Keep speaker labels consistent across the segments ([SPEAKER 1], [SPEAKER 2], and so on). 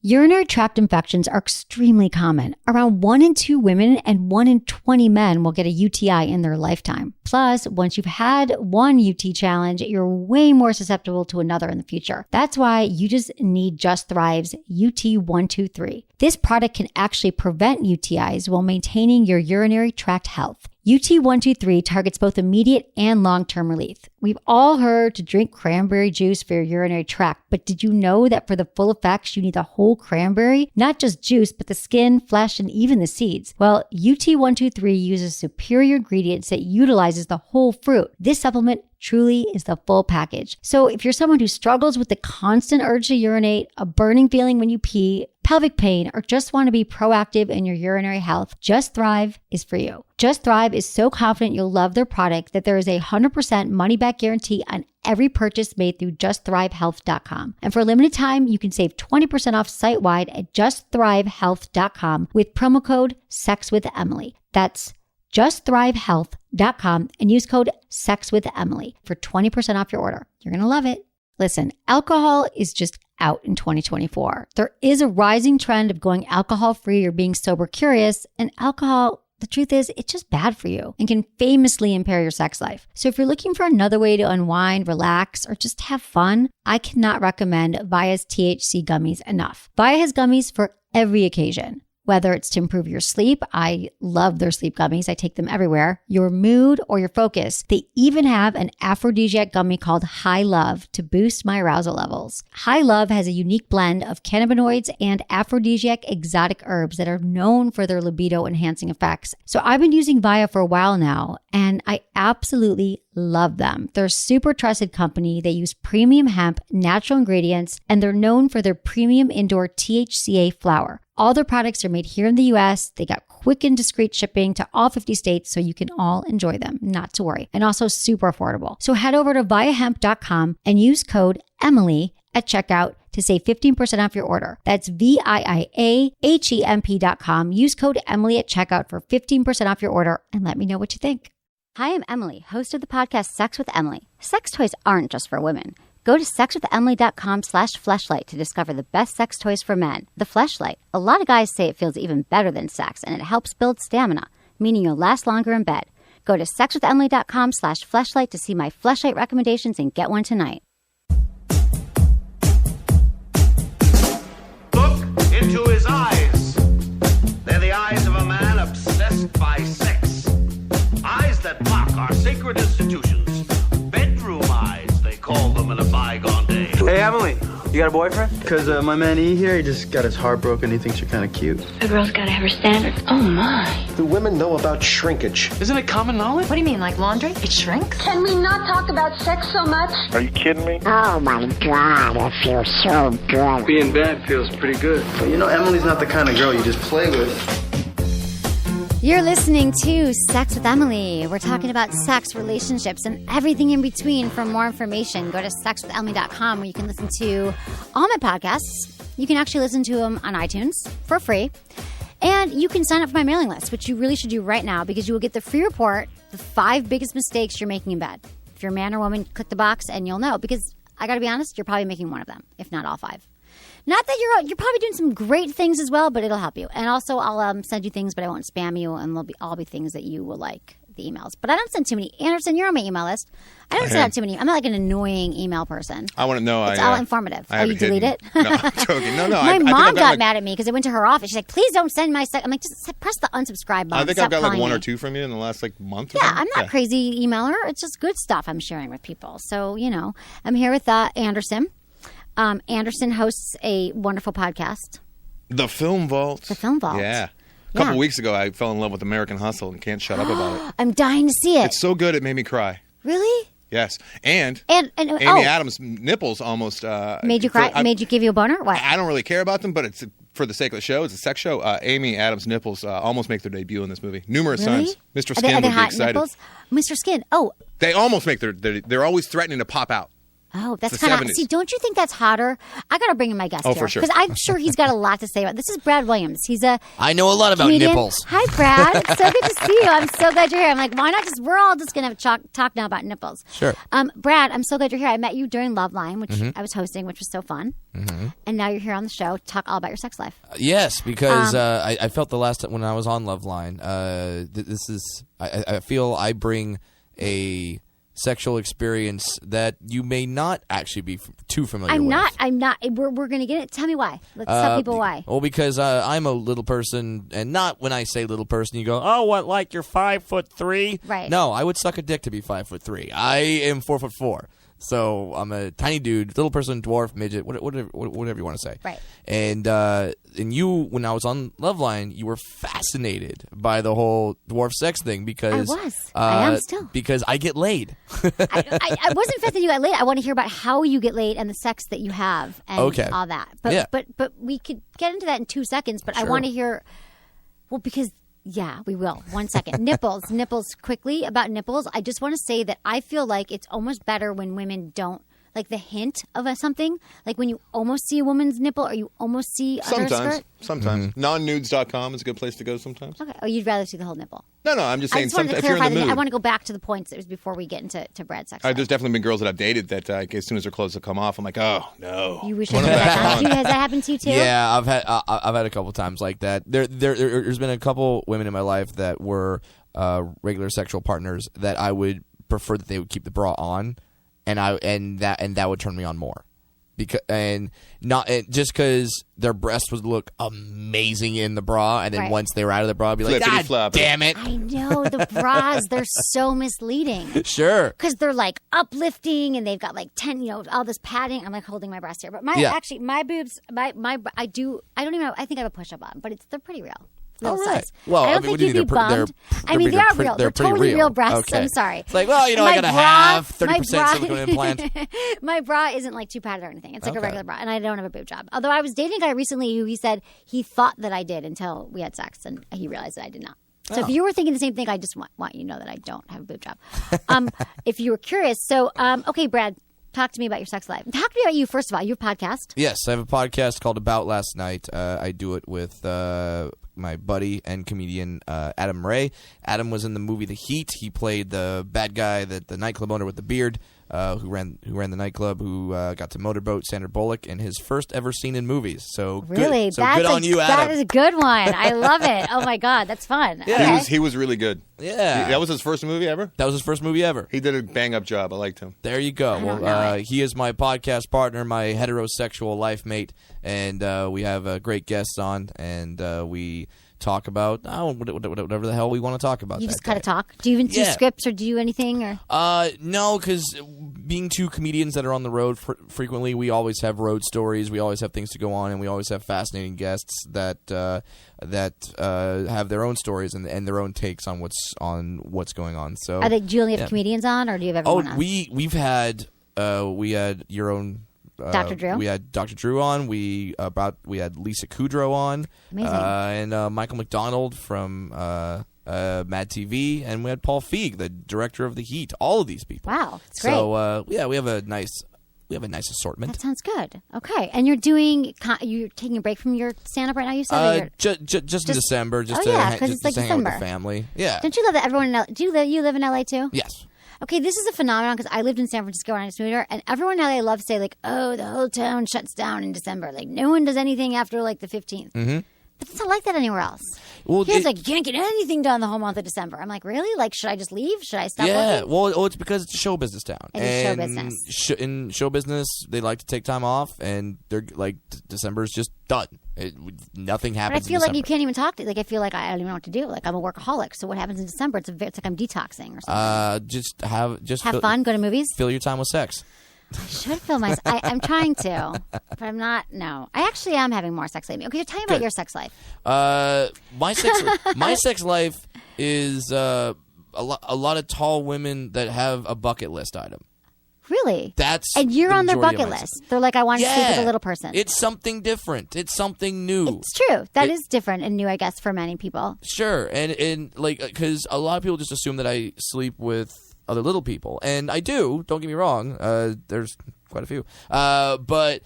[SPEAKER 1] Urinary tract infections are extremely common. Around 1 in 2 women and 1 in 20 men will get a UTI in their lifetime. Plus, once you've had one UT challenge, you're way more susceptible to another in the future. That's why you just need Just Thrive's UT123. This product can actually prevent UTIs while maintaining your urinary tract health. UT123 targets both immediate and long-term relief. We've all heard to drink cranberry juice for your urinary tract, but did you know that for the full effects, you need the whole cranberry? Not just juice, but the skin, flesh, and even the seeds. Well, UT123 uses superior ingredients that utilizes the whole fruit. This supplement truly is the full package. So if you're someone who struggles with the constant urge to urinate, a burning feeling when you pee, pelvic pain, or just want to be proactive in your urinary health, Just Thrive is for you. Just Thrive is so confident you'll love their product that there is a 100% money-back guarantee on every purchase made through justthrivehealth.com. And for a limited time, you can save 20% off site-wide at justthrivehealth.com with promo code SEXWithEmily. That's justthrivehealth.com and use code SEXWithEmily for 20% off your order. You're going to love it. Listen, alcohol is just out in 2024. There is a rising trend of going alcohol-free or being sober curious, and alcohol, the truth is, it's just bad for you and can famously impair your sex life. So if you're looking for another way to unwind, relax, or just have fun, I cannot recommend Via's THC gummies enough. Via has gummies for every occasion. Whether it's to improve your sleep, I love their sleep gummies. I take them everywhere. Your mood or your focus. They even have an aphrodisiac gummy called High Love to boost my arousal levels. High Love has a unique blend of cannabinoids and aphrodisiac exotic herbs that are known for their libido enhancing effects. So I've been using Via for a while now, and I absolutely love them. They're a super trusted company. They use premium hemp, natural ingredients, and they're known for their premium indoor THCA flower. All their products are made here in the US. They got quick and discreet shipping to all 50 states, so you can all enjoy them, not to worry. And also super affordable. So head over to viahemp.com and use code Emily at checkout to save 15% off your order. That's VIAHEMP.com. Use code Emily at checkout for 15% off your order and let me know what you think. Hi, I'm Emily, host of the podcast Sex with Emily. Sex toys aren't just for women. Go to sexwithemily.com/fleshlight to discover the best sex toys for men. The Fleshlight. A lot of guys say it feels even better than sex, and it helps build stamina, meaning you'll last longer in bed. Go to sexwithemily.com/fleshlight to see my Fleshlight recommendations and get one tonight.
[SPEAKER 2] Look into his eyes. They're the eyes of a man obsessed by sex. Eyes that mock our sacred institutions. Bedroom eyes, they call them in a bygone day.
[SPEAKER 3] Hey, Emily, you got a boyfriend? Because my man E here, he just got his heart broken. He thinks you're kind of cute.
[SPEAKER 4] A girl's got to have her standards. Oh, my.
[SPEAKER 5] Do women know about shrinkage?
[SPEAKER 3] Isn't it common knowledge?
[SPEAKER 4] What do you mean, like laundry? It shrinks?
[SPEAKER 6] Can we not talk about sex so much?
[SPEAKER 7] Are you kidding me?
[SPEAKER 8] Oh my God, it feels so good.
[SPEAKER 3] Being bad feels pretty good. But you know, Emily's not the kind of girl you just play with.
[SPEAKER 1] You're listening to Sex with Emily. We're talking about sex, relationships, and everything in between. For more information, go to sexwithemily.com where you can listen to all my podcasts. You can actually listen to them on iTunes for free. And you can sign up for my mailing list, which you really should do right now because you will get the free report, the 5 biggest mistakes you're making in bed. If you're a man or woman, click the box and you'll know. Because I got to be honest, you're probably making one of them, if not all 5. Not that you're probably doing some great things as well, but it'll help you. And also, I'll send you things, but I won't spam you, and they'll all be things that you will like, the emails. But I don't send too many. Anderson, you're on my email list. I don't send out too many. I'm not like an annoying email person.
[SPEAKER 7] I want to know.
[SPEAKER 1] It's all informative. Oh, you delete it?
[SPEAKER 7] No, I'm joking. No.
[SPEAKER 1] My mom got mad at me because I went to her office. She's like, please don't send my stuff. I'm like, just press the unsubscribe button.
[SPEAKER 7] I think I've got like 1 or 2 from you in the last like month or
[SPEAKER 1] Yeah,
[SPEAKER 7] something.
[SPEAKER 1] I'm not crazy emailer. It's just good stuff I'm sharing with people. So, you know, I'm here with Anderson. Anderson hosts a wonderful podcast.
[SPEAKER 7] The Film Vault.
[SPEAKER 1] The Film Vault.
[SPEAKER 7] Yeah. A couple weeks ago, I fell in love with American Hustle and can't shut up about it.
[SPEAKER 1] I'm dying to see it.
[SPEAKER 7] It's so good, it made me cry.
[SPEAKER 1] Really?
[SPEAKER 7] Yes. And
[SPEAKER 1] Amy
[SPEAKER 7] Adams' nipples almost...
[SPEAKER 1] made you cry? Made you give you a boner? What?
[SPEAKER 7] I don't really care about them, but it's for the sake of the show. It's a sex show. Amy Adams' nipples almost make their debut in this movie. Numerous times. Mr. Skin would be excited.
[SPEAKER 1] Nipples? Mr. Skin. Oh.
[SPEAKER 7] They almost make they're always threatening to pop out.
[SPEAKER 1] Oh, that's
[SPEAKER 7] It's the
[SPEAKER 1] kind of...
[SPEAKER 7] 70s.
[SPEAKER 1] See, don't you think that's hotter? I got to bring in my guest
[SPEAKER 7] Oh,
[SPEAKER 1] here.
[SPEAKER 7] for sure.
[SPEAKER 1] Because I'm sure he's got a lot to say about this. Is Brad Williams. He's a
[SPEAKER 9] I know a lot about
[SPEAKER 1] comedian.
[SPEAKER 9] nipples.
[SPEAKER 1] Hi, Brad. It's so good to see you. I'm so glad you're here. I'm like, why not we're all just going to talk now about nipples.
[SPEAKER 9] Sure.
[SPEAKER 1] Brad, I'm so glad you're here. I met you during Love Line, which I was hosting, which was so fun. And now you're here on the show to talk all about your sex life.
[SPEAKER 9] Yes, because I felt the last time when I was on Loveline, this is I feel I bring a sexual experience that you may not actually be too familiar with.
[SPEAKER 1] I'm not. We're going to get it. Tell me why. Let's tell people why.
[SPEAKER 9] Well, because I'm a little person, and not when I say little person, you go, oh, what, like you're 5'3"?
[SPEAKER 1] Right.
[SPEAKER 9] No, I would suck a dick to be 5'3". I am 4'4". So I'm a tiny dude, little person, dwarf, midget, whatever you want to say.
[SPEAKER 1] Right.
[SPEAKER 9] And you, when I was on Loveline, you were fascinated by the whole dwarf sex thing because
[SPEAKER 1] I was. I am still.
[SPEAKER 9] Because I get laid.
[SPEAKER 1] I wasn't fascinated you got laid. I want to hear about how you get laid and the sex that you have and all that. But
[SPEAKER 9] Yeah.
[SPEAKER 1] but we could get into that in 2 seconds. But I
[SPEAKER 9] Sure.
[SPEAKER 1] want to hear. Well, because. Yeah, we will. 1 second. Nipples quickly about nipples. I just want to say that I feel like it's almost better when women don't, like the hint of something, like when you almost see a woman's nipple or you almost see under a skirt.
[SPEAKER 7] Sometimes. Nonnudes.com is a good place to go sometimes.
[SPEAKER 1] Okay. Oh, you'd rather see the whole nipple.
[SPEAKER 7] No, I'm just
[SPEAKER 1] I
[SPEAKER 7] saying
[SPEAKER 1] just wanted to
[SPEAKER 7] if you're in
[SPEAKER 1] clarify
[SPEAKER 7] the mood.
[SPEAKER 1] I want to go back to the points that was before we get into Brad's sex life.
[SPEAKER 7] There's definitely been girls that I've dated that as soon as their clothes have come off, I'm like, oh, no.
[SPEAKER 1] You wish
[SPEAKER 7] Put
[SPEAKER 1] I
[SPEAKER 7] them
[SPEAKER 1] knew
[SPEAKER 7] back
[SPEAKER 1] that.
[SPEAKER 7] on.
[SPEAKER 1] Has that happened to you too?
[SPEAKER 9] Yeah, I've had a couple times like that. There's been a couple women in my life that were regular sexual partners that I would prefer that they would keep the bra on, and that would turn me on more. Just because their breasts would look amazing in the bra, and then
[SPEAKER 1] Right.
[SPEAKER 9] once they were out of the bra, I'd be like,
[SPEAKER 7] Flippity
[SPEAKER 9] God
[SPEAKER 7] floppity.
[SPEAKER 9] damn it!
[SPEAKER 1] I know the bras, they're so misleading.
[SPEAKER 9] Sure.
[SPEAKER 1] Because they're like uplifting and they've got like 10, all this padding. I'm like holding my breast here. But my boobs, I don't even know, I think I have a push up on, but they're pretty real. Little
[SPEAKER 9] All right.
[SPEAKER 1] size.
[SPEAKER 9] Well,
[SPEAKER 1] I don't
[SPEAKER 9] I mean,
[SPEAKER 1] think
[SPEAKER 9] what do you
[SPEAKER 1] you'd be
[SPEAKER 9] think? They're
[SPEAKER 1] bummed. I mean, they are real. They're
[SPEAKER 9] pretty
[SPEAKER 1] totally real breasts.
[SPEAKER 9] Okay.
[SPEAKER 1] I'm sorry.
[SPEAKER 9] It's like, well, I
[SPEAKER 1] My
[SPEAKER 9] gotta
[SPEAKER 1] bra-
[SPEAKER 9] have
[SPEAKER 1] my
[SPEAKER 9] 30%
[SPEAKER 1] bra-
[SPEAKER 9] silicone implant.
[SPEAKER 1] My bra isn't like too padded or anything. It's like a
[SPEAKER 9] Okay.
[SPEAKER 1] regular bra, and I don't have a boob job. Although I was dating a guy recently who he said he thought that I did until we had sex, and he realized that I did not. So if you were thinking the same thing, I just want you to know that I don't have a boob job. If you were curious. So, okay, Brad, talk to me about your sex life. Talk to me about you, first of all. You have a podcast.
[SPEAKER 9] Yes, I have a podcast called About Last Night. I do it with my buddy and comedian Adam Ray. Adam was in the movie The Heat. He played the bad guy, the nightclub owner with the beard, who ran the nightclub, who got to motorboat Sandra Bullock in his first ever scene in movies. So
[SPEAKER 1] Really?
[SPEAKER 9] good. So good on you, Adam.
[SPEAKER 1] That is a good one. I love it. Oh my God, that's fun.
[SPEAKER 9] Yeah.
[SPEAKER 1] Okay.
[SPEAKER 7] He was really good.
[SPEAKER 9] Yeah.
[SPEAKER 7] That was his first movie ever?
[SPEAKER 9] That was his first movie ever.
[SPEAKER 7] He did a bang-up job. I liked him.
[SPEAKER 9] There you go.
[SPEAKER 1] don't know
[SPEAKER 9] He is my podcast partner, my heterosexual life mate, and we have great guests on, and we talk about whatever the hell we want to talk about.
[SPEAKER 1] You
[SPEAKER 9] that
[SPEAKER 1] just kind
[SPEAKER 9] day.
[SPEAKER 1] of talk. Do you even do
[SPEAKER 9] Yeah.
[SPEAKER 1] scripts or do you anything? Or
[SPEAKER 9] No, because being two comedians that are on the road frequently, we always have road stories. We always have things to go on, and we always have fascinating guests that have their own stories and their own takes on what's going on. So,
[SPEAKER 1] do you only have comedians on, or do you have everyone on?
[SPEAKER 9] we had your own.
[SPEAKER 1] Dr. Drew?
[SPEAKER 9] We had Dr. Drew on. We had Lisa Kudrow on.
[SPEAKER 1] Amazing.
[SPEAKER 9] And Michael McDonald from Mad TV, and we had Paul Feig, the director of The Heat. All of these people.
[SPEAKER 1] Wow, that's great.
[SPEAKER 9] So we have a nice assortment.
[SPEAKER 1] That sounds good. Okay, and you're taking a break from your stand-up right now. You said.
[SPEAKER 9] Just in December, just
[SPEAKER 1] Oh,
[SPEAKER 9] to
[SPEAKER 1] yeah,
[SPEAKER 9] hang,
[SPEAKER 1] 'cause
[SPEAKER 9] just,
[SPEAKER 1] it's like
[SPEAKER 9] just to hang out with the
[SPEAKER 1] December.
[SPEAKER 9] family. Yeah.
[SPEAKER 1] Don't you love that everyone? Do you live in LA too?
[SPEAKER 9] Yes.
[SPEAKER 1] Okay, this is a phenomenon because I lived in San Francisco when I was moved here, and everyone in LA loves to say like, "Oh, the whole town shuts down in December. Like, no one does anything after like the 15th." Mm-hmm. But it's not like that anywhere else.
[SPEAKER 9] Well,
[SPEAKER 1] Here's like, you can't get anything done the whole month of December. I'm like, really? Like, should I just leave? Should I stop
[SPEAKER 9] yeah.
[SPEAKER 1] working?
[SPEAKER 9] Well, it's because it's a show business town.
[SPEAKER 1] It is show
[SPEAKER 9] And
[SPEAKER 1] business.
[SPEAKER 9] In show business, they like to take time off, and they're like, December is just done. Nothing
[SPEAKER 1] But I
[SPEAKER 9] happens.
[SPEAKER 1] feel
[SPEAKER 9] in
[SPEAKER 1] like
[SPEAKER 9] December.
[SPEAKER 1] you can't even talk to. Like, I feel like I don't even know what to do. Like, I'm a workaholic. So what happens in December? It's like I'm detoxing or something.
[SPEAKER 9] Just
[SPEAKER 1] Have
[SPEAKER 9] fill,
[SPEAKER 1] fun. Go to movies.
[SPEAKER 9] Fill your time with sex.
[SPEAKER 1] I should feel my. I'm trying to, but I'm not. No, I actually am having more sex lately. Okay, tell me about your sex life.
[SPEAKER 9] My sex life is a lot of tall women that have a bucket list item.
[SPEAKER 1] Really?
[SPEAKER 9] And
[SPEAKER 1] you're
[SPEAKER 9] the
[SPEAKER 1] on their
[SPEAKER 9] majority of
[SPEAKER 1] bucket
[SPEAKER 9] my
[SPEAKER 1] list.
[SPEAKER 9] sex.
[SPEAKER 1] They're like, I want to sleep with
[SPEAKER 9] Yeah.
[SPEAKER 1] a little person.
[SPEAKER 9] It's something different. It's something new.
[SPEAKER 1] It's true. That is different and new, I guess, for many people.
[SPEAKER 9] Sure, and like because a lot of people just assume that I sleep with other little people, and I do. Don't get me wrong. There's quite a few, but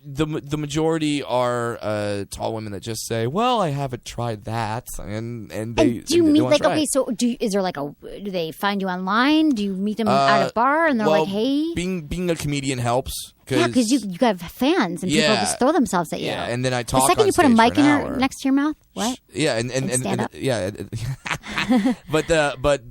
[SPEAKER 9] the majority are tall women that just say, "Well, I haven't tried that," and they.
[SPEAKER 1] And do you meet like
[SPEAKER 9] try
[SPEAKER 1] okay?
[SPEAKER 9] it.
[SPEAKER 1] So is there like do they find you online? Do you meet them at a bar and they're
[SPEAKER 9] well,
[SPEAKER 1] like, "Hey"?
[SPEAKER 9] being a comedian helps.
[SPEAKER 1] Yeah, because you have fans and people just throw themselves at you.
[SPEAKER 9] Yeah, and then I talk.
[SPEAKER 1] The second
[SPEAKER 9] on
[SPEAKER 1] you put a
[SPEAKER 9] stage
[SPEAKER 1] mic
[SPEAKER 9] for
[SPEAKER 1] in
[SPEAKER 9] an
[SPEAKER 1] her
[SPEAKER 9] hour.
[SPEAKER 1] next to your mouth, what?
[SPEAKER 9] Yeah, and
[SPEAKER 1] stand up.
[SPEAKER 9] yeah, but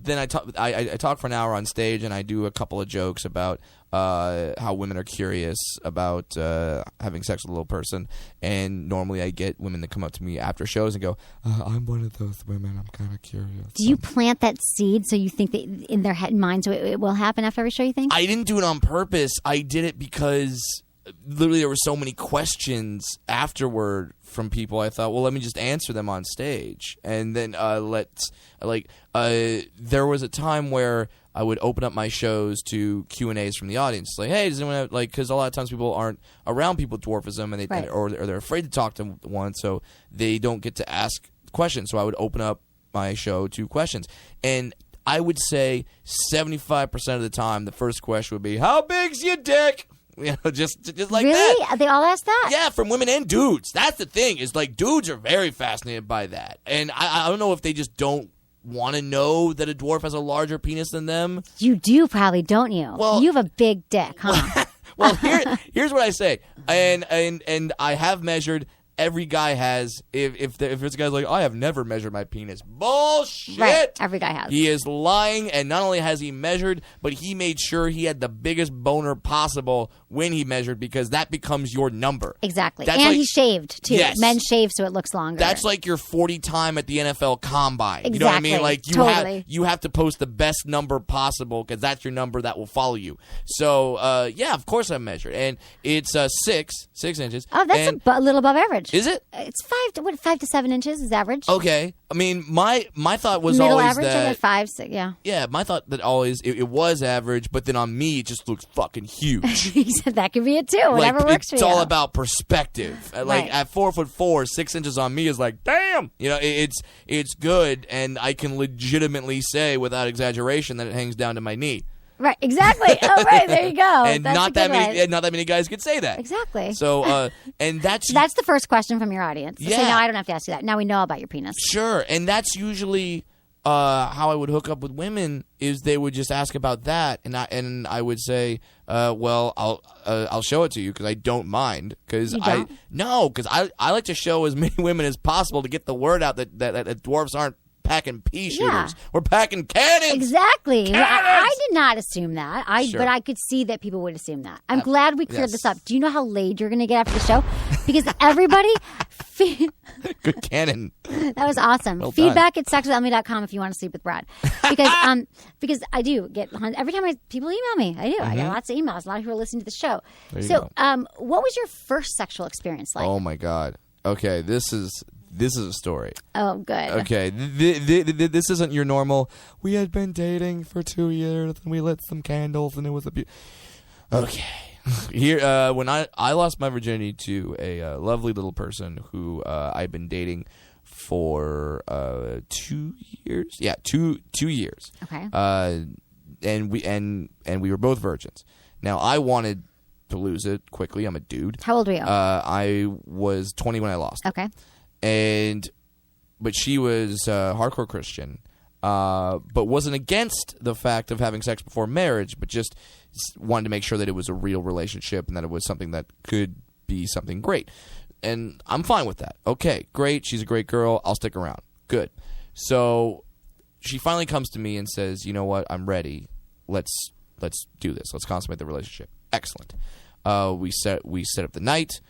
[SPEAKER 9] then I talk for an hour on stage, and I do a couple of jokes about how women are curious about having sex with a little person, and normally I get women that come up to me after shows and go, "I'm one of those women. I'm kind of curious."
[SPEAKER 1] Do you plant that seed so you think that in their head and mind, so it will happen after every show? You think?
[SPEAKER 9] I didn't do it on purpose. I did it because literally there were so many questions afterward from people. I thought, well, let me just answer them on stage, and then there was a time where I would open up my shows to Q&As from the audience. Like, hey, does anyone have, because a lot of times people aren't around people with dwarfism, and or they're afraid to talk to one, so they don't get to ask questions. So I would open up my show to questions, and I would say 75% of the time, the first question would be, "How big's your dick?" You know, just like
[SPEAKER 1] really?
[SPEAKER 9] that.
[SPEAKER 1] Really? They all ask that?
[SPEAKER 9] Yeah, from women and dudes. That's the thing. Is like dudes are very fascinated by that, and I don't know if they just don't want to know that a dwarf has a larger penis than them.
[SPEAKER 1] You do probably, don't you?
[SPEAKER 9] Well,
[SPEAKER 1] you have a big dick, huh?
[SPEAKER 9] Well, here's what I say, and I have measured. Every guy has. If this guy's like, I have never measured my penis. Bullshit.
[SPEAKER 1] Right. Every guy has.
[SPEAKER 9] He is lying, and not only has he measured, but he made sure he had the biggest boner possible when he measured, because that becomes your number.
[SPEAKER 1] Exactly.
[SPEAKER 9] That's
[SPEAKER 1] and
[SPEAKER 9] like,
[SPEAKER 1] he shaved too.
[SPEAKER 9] Yes.
[SPEAKER 1] Men shave so it looks longer.
[SPEAKER 9] That's like your 40 time at the NFL Combine.
[SPEAKER 1] Exactly.
[SPEAKER 9] You know what I mean? Like you
[SPEAKER 1] Totally.
[SPEAKER 9] have to post the best number possible, because that's your number that will follow you. So yeah, of course I measured, and it's 6 inches.
[SPEAKER 1] Oh, that's a little above average.
[SPEAKER 9] Is it?
[SPEAKER 1] It's 5 to 7 inches is average.
[SPEAKER 9] Okay. I mean, my thought was
[SPEAKER 1] Middle
[SPEAKER 9] always
[SPEAKER 1] average,
[SPEAKER 9] that
[SPEAKER 1] like 5, 6, yeah.
[SPEAKER 9] Yeah, my thought that always it was average, but then on me it just looks fucking huge.
[SPEAKER 1] He said that could be it too. Whatever works for you.
[SPEAKER 9] It's all about perspective. Like
[SPEAKER 1] Right.
[SPEAKER 9] at 4'4", 6 inches on me is like, damn. You know, it's good, and I can legitimately say without exaggeration that it hangs down to my knee.
[SPEAKER 1] Right, exactly. Oh, right, there you go.
[SPEAKER 9] And
[SPEAKER 1] That's
[SPEAKER 9] not
[SPEAKER 1] a
[SPEAKER 9] that
[SPEAKER 1] good
[SPEAKER 9] many,
[SPEAKER 1] one.
[SPEAKER 9] not that many guys could say that.
[SPEAKER 1] Exactly.
[SPEAKER 9] So, and that's
[SPEAKER 1] That's the first question from your audience.
[SPEAKER 9] Yeah.
[SPEAKER 1] So now I don't have to ask you that. Now we know about your penis.
[SPEAKER 9] sure, and that's usually how I would hook up with women. Is they would just ask about that, and I would say, well, I'll show it to you because I don't mind. Because I like to show as many women as possible to get the word out that dwarfs aren't packing pea shooters.
[SPEAKER 1] Yeah.
[SPEAKER 9] We're packing cannons.
[SPEAKER 1] Exactly.
[SPEAKER 9] Cannons!
[SPEAKER 1] I did not assume that.
[SPEAKER 9] Sure.
[SPEAKER 1] But I could see that people would assume that. I'm glad we cleared
[SPEAKER 9] yes.
[SPEAKER 1] this up. Do you know how laid you're going to get after the show? Because everybody...
[SPEAKER 9] Good cannon.
[SPEAKER 1] That was awesome.
[SPEAKER 9] Well
[SPEAKER 1] Feedback at sexwithemily.com if you want to sleep with Brad. Because I do get... Every time people email me, I do. I get lots of emails. A lot of people are listening to the show.
[SPEAKER 9] There you
[SPEAKER 1] So
[SPEAKER 9] go.
[SPEAKER 1] what was your first sexual experience like?
[SPEAKER 9] Oh my God. Okay, this is a story.
[SPEAKER 1] Oh, good.
[SPEAKER 9] Okay, this isn't your normal. We had been dating for 2 years, and we lit some candles, and it was okay. Here, when I lost my virginity to a lovely little person who I've been dating for 2 years. Yeah, 2 years.
[SPEAKER 1] Okay.
[SPEAKER 9] And we were both virgins. Now I wanted to lose it quickly. I'm a dude.
[SPEAKER 1] How old were you?
[SPEAKER 9] I was 20 when I lost.
[SPEAKER 1] Okay.
[SPEAKER 9] But she was hardcore Christian, but wasn't against the fact of having sex before marriage, but just wanted to make sure that it was a real relationship and that it was something that could be something great. And I'm fine with that. Okay, great. She's a great girl. I'll stick around. Good. So she finally comes to me and says, "You know what? I'm ready. Let's do this. Let's consummate the relationship." Excellent. We set up the night.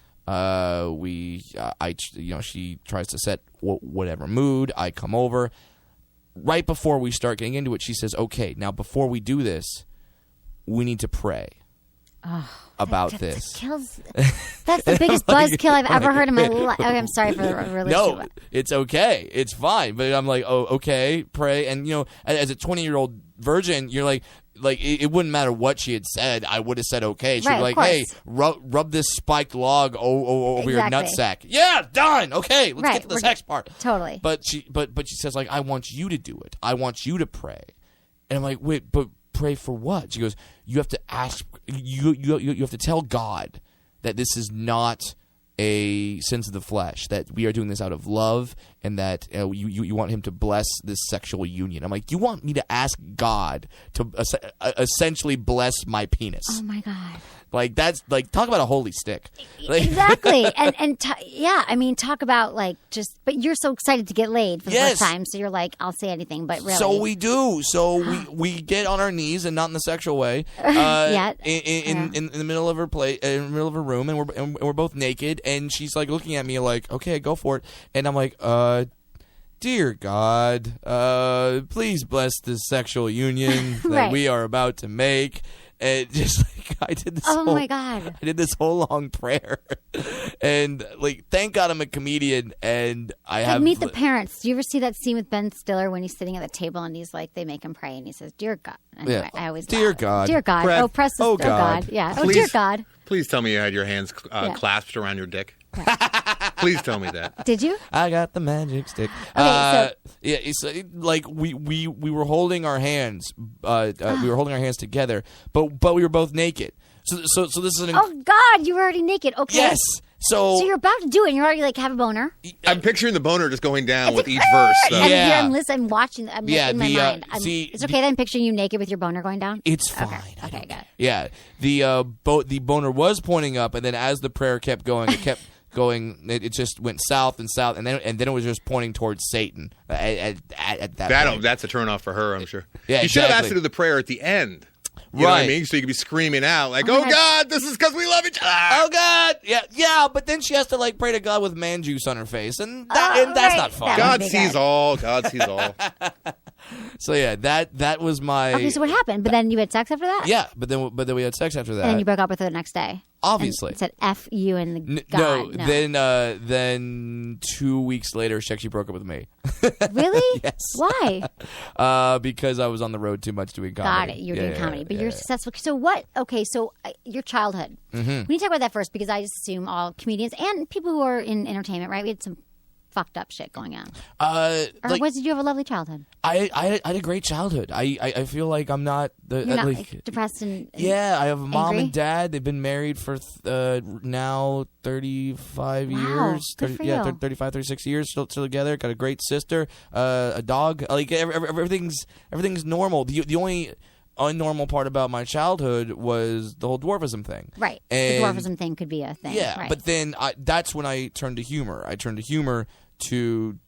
[SPEAKER 9] She tries to set whatever mood. I come over. Right before we start getting into it, she says, "Okay, now before we do this, we need to pray about this."
[SPEAKER 1] That's the biggest buzzkill I've ever heard in my life. Okay, I'm sorry for the relationship.
[SPEAKER 9] No, it's okay. It's fine. But I'm like, oh, okay, pray. And, as a 20-year-old virgin, you're like it wouldn't matter what she had said. I would have said okay. She'd
[SPEAKER 1] Right,
[SPEAKER 9] be like,
[SPEAKER 1] of
[SPEAKER 9] hey,
[SPEAKER 1] course.
[SPEAKER 9] rub this spiked log over your
[SPEAKER 1] Exactly.
[SPEAKER 9] nutsack. Yeah, done. Okay, let's
[SPEAKER 1] Right,
[SPEAKER 9] get to the
[SPEAKER 1] we're
[SPEAKER 9] sex part.
[SPEAKER 1] Totally.
[SPEAKER 9] But she says, like, I want you to do it. I want you to pray. And I'm like, wait, but pray for what? She goes, you have to ask, you have to tell God that this is not a sins of the flesh, that we are doing this out of love, and that you want him to bless this sexual union. I'm like, you want me to ask God to essentially bless my penis?
[SPEAKER 1] Oh my God.
[SPEAKER 9] Like, that's like, talk about a holy stick. Like,
[SPEAKER 1] Exactly. I mean, talk about like just, but you're so excited to get laid for the first time. So you're like, I'll say anything, but really.
[SPEAKER 9] So we do. So we get on our knees, and not in the sexual way. In the middle of her in the middle of her room, and we're both naked, and she's like looking at me like, okay, go for it. And I'm like, dear God, please bless this sexual union that we are about to make. And just like I did this.
[SPEAKER 1] Oh my God!
[SPEAKER 9] I did this whole long prayer, and like, thank God I'm a comedian, and I have
[SPEAKER 1] meet the parents. Do you ever see that scene with Ben Stiller when he's sitting at the table and he's like, they make him pray, and he says, "Dear God." Anyway, I always
[SPEAKER 9] dear
[SPEAKER 1] laugh.
[SPEAKER 9] God,
[SPEAKER 1] dear God.
[SPEAKER 7] Brad,
[SPEAKER 1] oh, press. Oh God. Yeah.
[SPEAKER 7] Please,
[SPEAKER 1] dear God.
[SPEAKER 7] Please tell me you had your hands clasped around your dick. Please tell me that.
[SPEAKER 1] Did you?
[SPEAKER 9] I got the magic stick.
[SPEAKER 1] Okay,
[SPEAKER 9] it's like we were holding our hands. We were holding our hands together, but we were both naked. So this is an.
[SPEAKER 1] Oh God, you were already naked. Okay.
[SPEAKER 9] Yes. So
[SPEAKER 1] you're about to do it, and you're already like have a boner.
[SPEAKER 7] I'm picturing the boner just going down with each verse.
[SPEAKER 1] And here I'm listening, I'm watching. I'm in my mind.
[SPEAKER 9] See,
[SPEAKER 1] it's okay that I'm picturing you naked with your boner going down.
[SPEAKER 9] It's fine.
[SPEAKER 1] Okay, good.
[SPEAKER 9] Yeah, the boner was pointing up, and then as the prayer kept going, it kept going. It just went south, and then it was just pointing towards Satan at that point.
[SPEAKER 7] That's a turnoff for her, I'm sure.
[SPEAKER 9] Yeah,
[SPEAKER 7] you should have asked her to do the prayer at the end. You know what I mean? So you could be screaming out like, "Oh God, this is because we love each other."
[SPEAKER 9] Oh God, yeah. But then she has to like pray to God with man juice on her face, and that's not fun.
[SPEAKER 7] God sees all. God sees all.
[SPEAKER 9] So yeah, that was my.
[SPEAKER 1] Okay, so what happened? But then you had sex after that?
[SPEAKER 9] Yeah, but then we had sex after that.
[SPEAKER 1] And then you broke up with her the next day.
[SPEAKER 9] Obviously,
[SPEAKER 1] and said "F you" and the God.
[SPEAKER 9] No. Then 2 weeks later, she actually broke up with me.
[SPEAKER 1] Really?
[SPEAKER 9] Yes.
[SPEAKER 1] Why?
[SPEAKER 9] Because I was on the road too much doing comedy.
[SPEAKER 1] Got it. You're doing comedy, but you're successful. So what? Okay, so your childhood. We need to talk about that first, because I just assume all comedians and people who are in entertainment, right? We had some fucked up shit going on. Did you have a lovely childhood?
[SPEAKER 9] I had a great childhood. I feel like I'm not
[SPEAKER 1] You're not like depressed and
[SPEAKER 9] yeah. I have a mom
[SPEAKER 1] angry?
[SPEAKER 9] and dad. They've been married for now 35 years.
[SPEAKER 1] Good for you.
[SPEAKER 9] 35, 36 years still together. Got a great sister, a dog. Like everything's normal. The only unnormal part about my childhood was the whole dwarfism thing.
[SPEAKER 1] Right.
[SPEAKER 9] And
[SPEAKER 1] the dwarfism thing could be a thing.
[SPEAKER 9] Yeah,
[SPEAKER 1] right.
[SPEAKER 9] but then that's when I turned to humor. I turned to humor to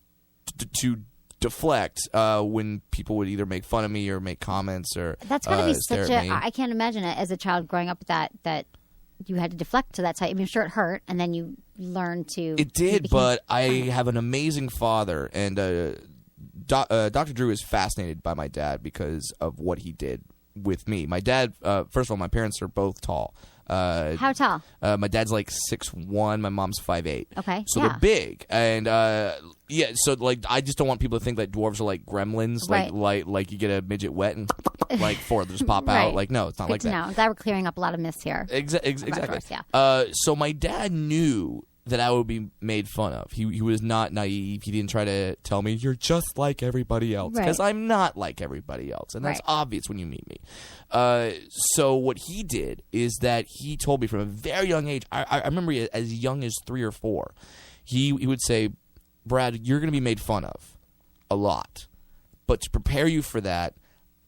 [SPEAKER 9] deflect when people would either make fun of me or make comments or
[SPEAKER 1] that's got to be
[SPEAKER 9] stare
[SPEAKER 1] such
[SPEAKER 9] at me.
[SPEAKER 1] I can't imagine it as a child growing up with that you had to deflect to that side. I mean, sure, it hurt, and then you learned to.
[SPEAKER 9] It did, but I have an amazing father, and Dr. Drew is fascinated by my dad because of what he did with me. My dad, first of all, my parents are both tall.
[SPEAKER 1] How tall?
[SPEAKER 9] My dad's like 6'1", my mom's 5'8".
[SPEAKER 1] Okay,
[SPEAKER 9] so they're big, and so like I just don't want people to think that dwarves are like gremlins,
[SPEAKER 1] right.
[SPEAKER 9] like you get a midget wet and like four just pop out.
[SPEAKER 1] Right.
[SPEAKER 9] Like no, it's not
[SPEAKER 1] Good
[SPEAKER 9] like
[SPEAKER 1] to
[SPEAKER 9] that.
[SPEAKER 1] know. I'm glad we're clearing up a lot of myths here.
[SPEAKER 9] Exactly.
[SPEAKER 1] Dwarfs, yeah.
[SPEAKER 9] So my dad knew that I would be made fun of. He was not naive. He didn't try to tell me you're just like everybody else, because I'm not like everybody else, and that's obvious when you meet me. So what he did is that he told me from a very young age. I remember as young as 3 or 4. He would say, "Brad, you're going to be made fun of a lot, but to prepare you for that,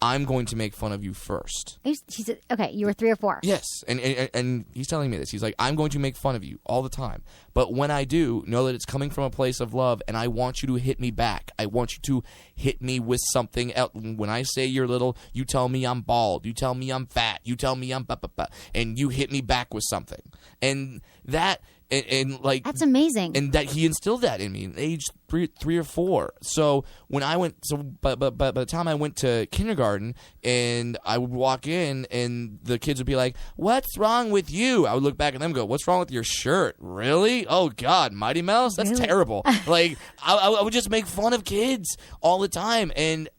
[SPEAKER 9] I'm going to make fun of you first."
[SPEAKER 1] He said, okay, you were 3 or 4.
[SPEAKER 9] Yes, and he's telling me this. He's like, "I'm going to make fun of you all the time. But when I do, know that it's coming from a place of love, and I want you to hit me back. I want you to hit me with something else. When I say you're little, you tell me I'm bald. You tell me I'm fat. You tell me I'm ba-ba-ba. And you hit me back with something." And that... And like
[SPEAKER 1] that's amazing,
[SPEAKER 9] and that he instilled that in me at age 3 or 4. So when I went, by the time I went to kindergarten, and I would walk in, and the kids would be like, "What's wrong with you?" I would look back at them and go, "What's wrong with your shirt? Really? Oh God, Mighty Mouse? That's terrible." Like I would just make fun of kids all the time,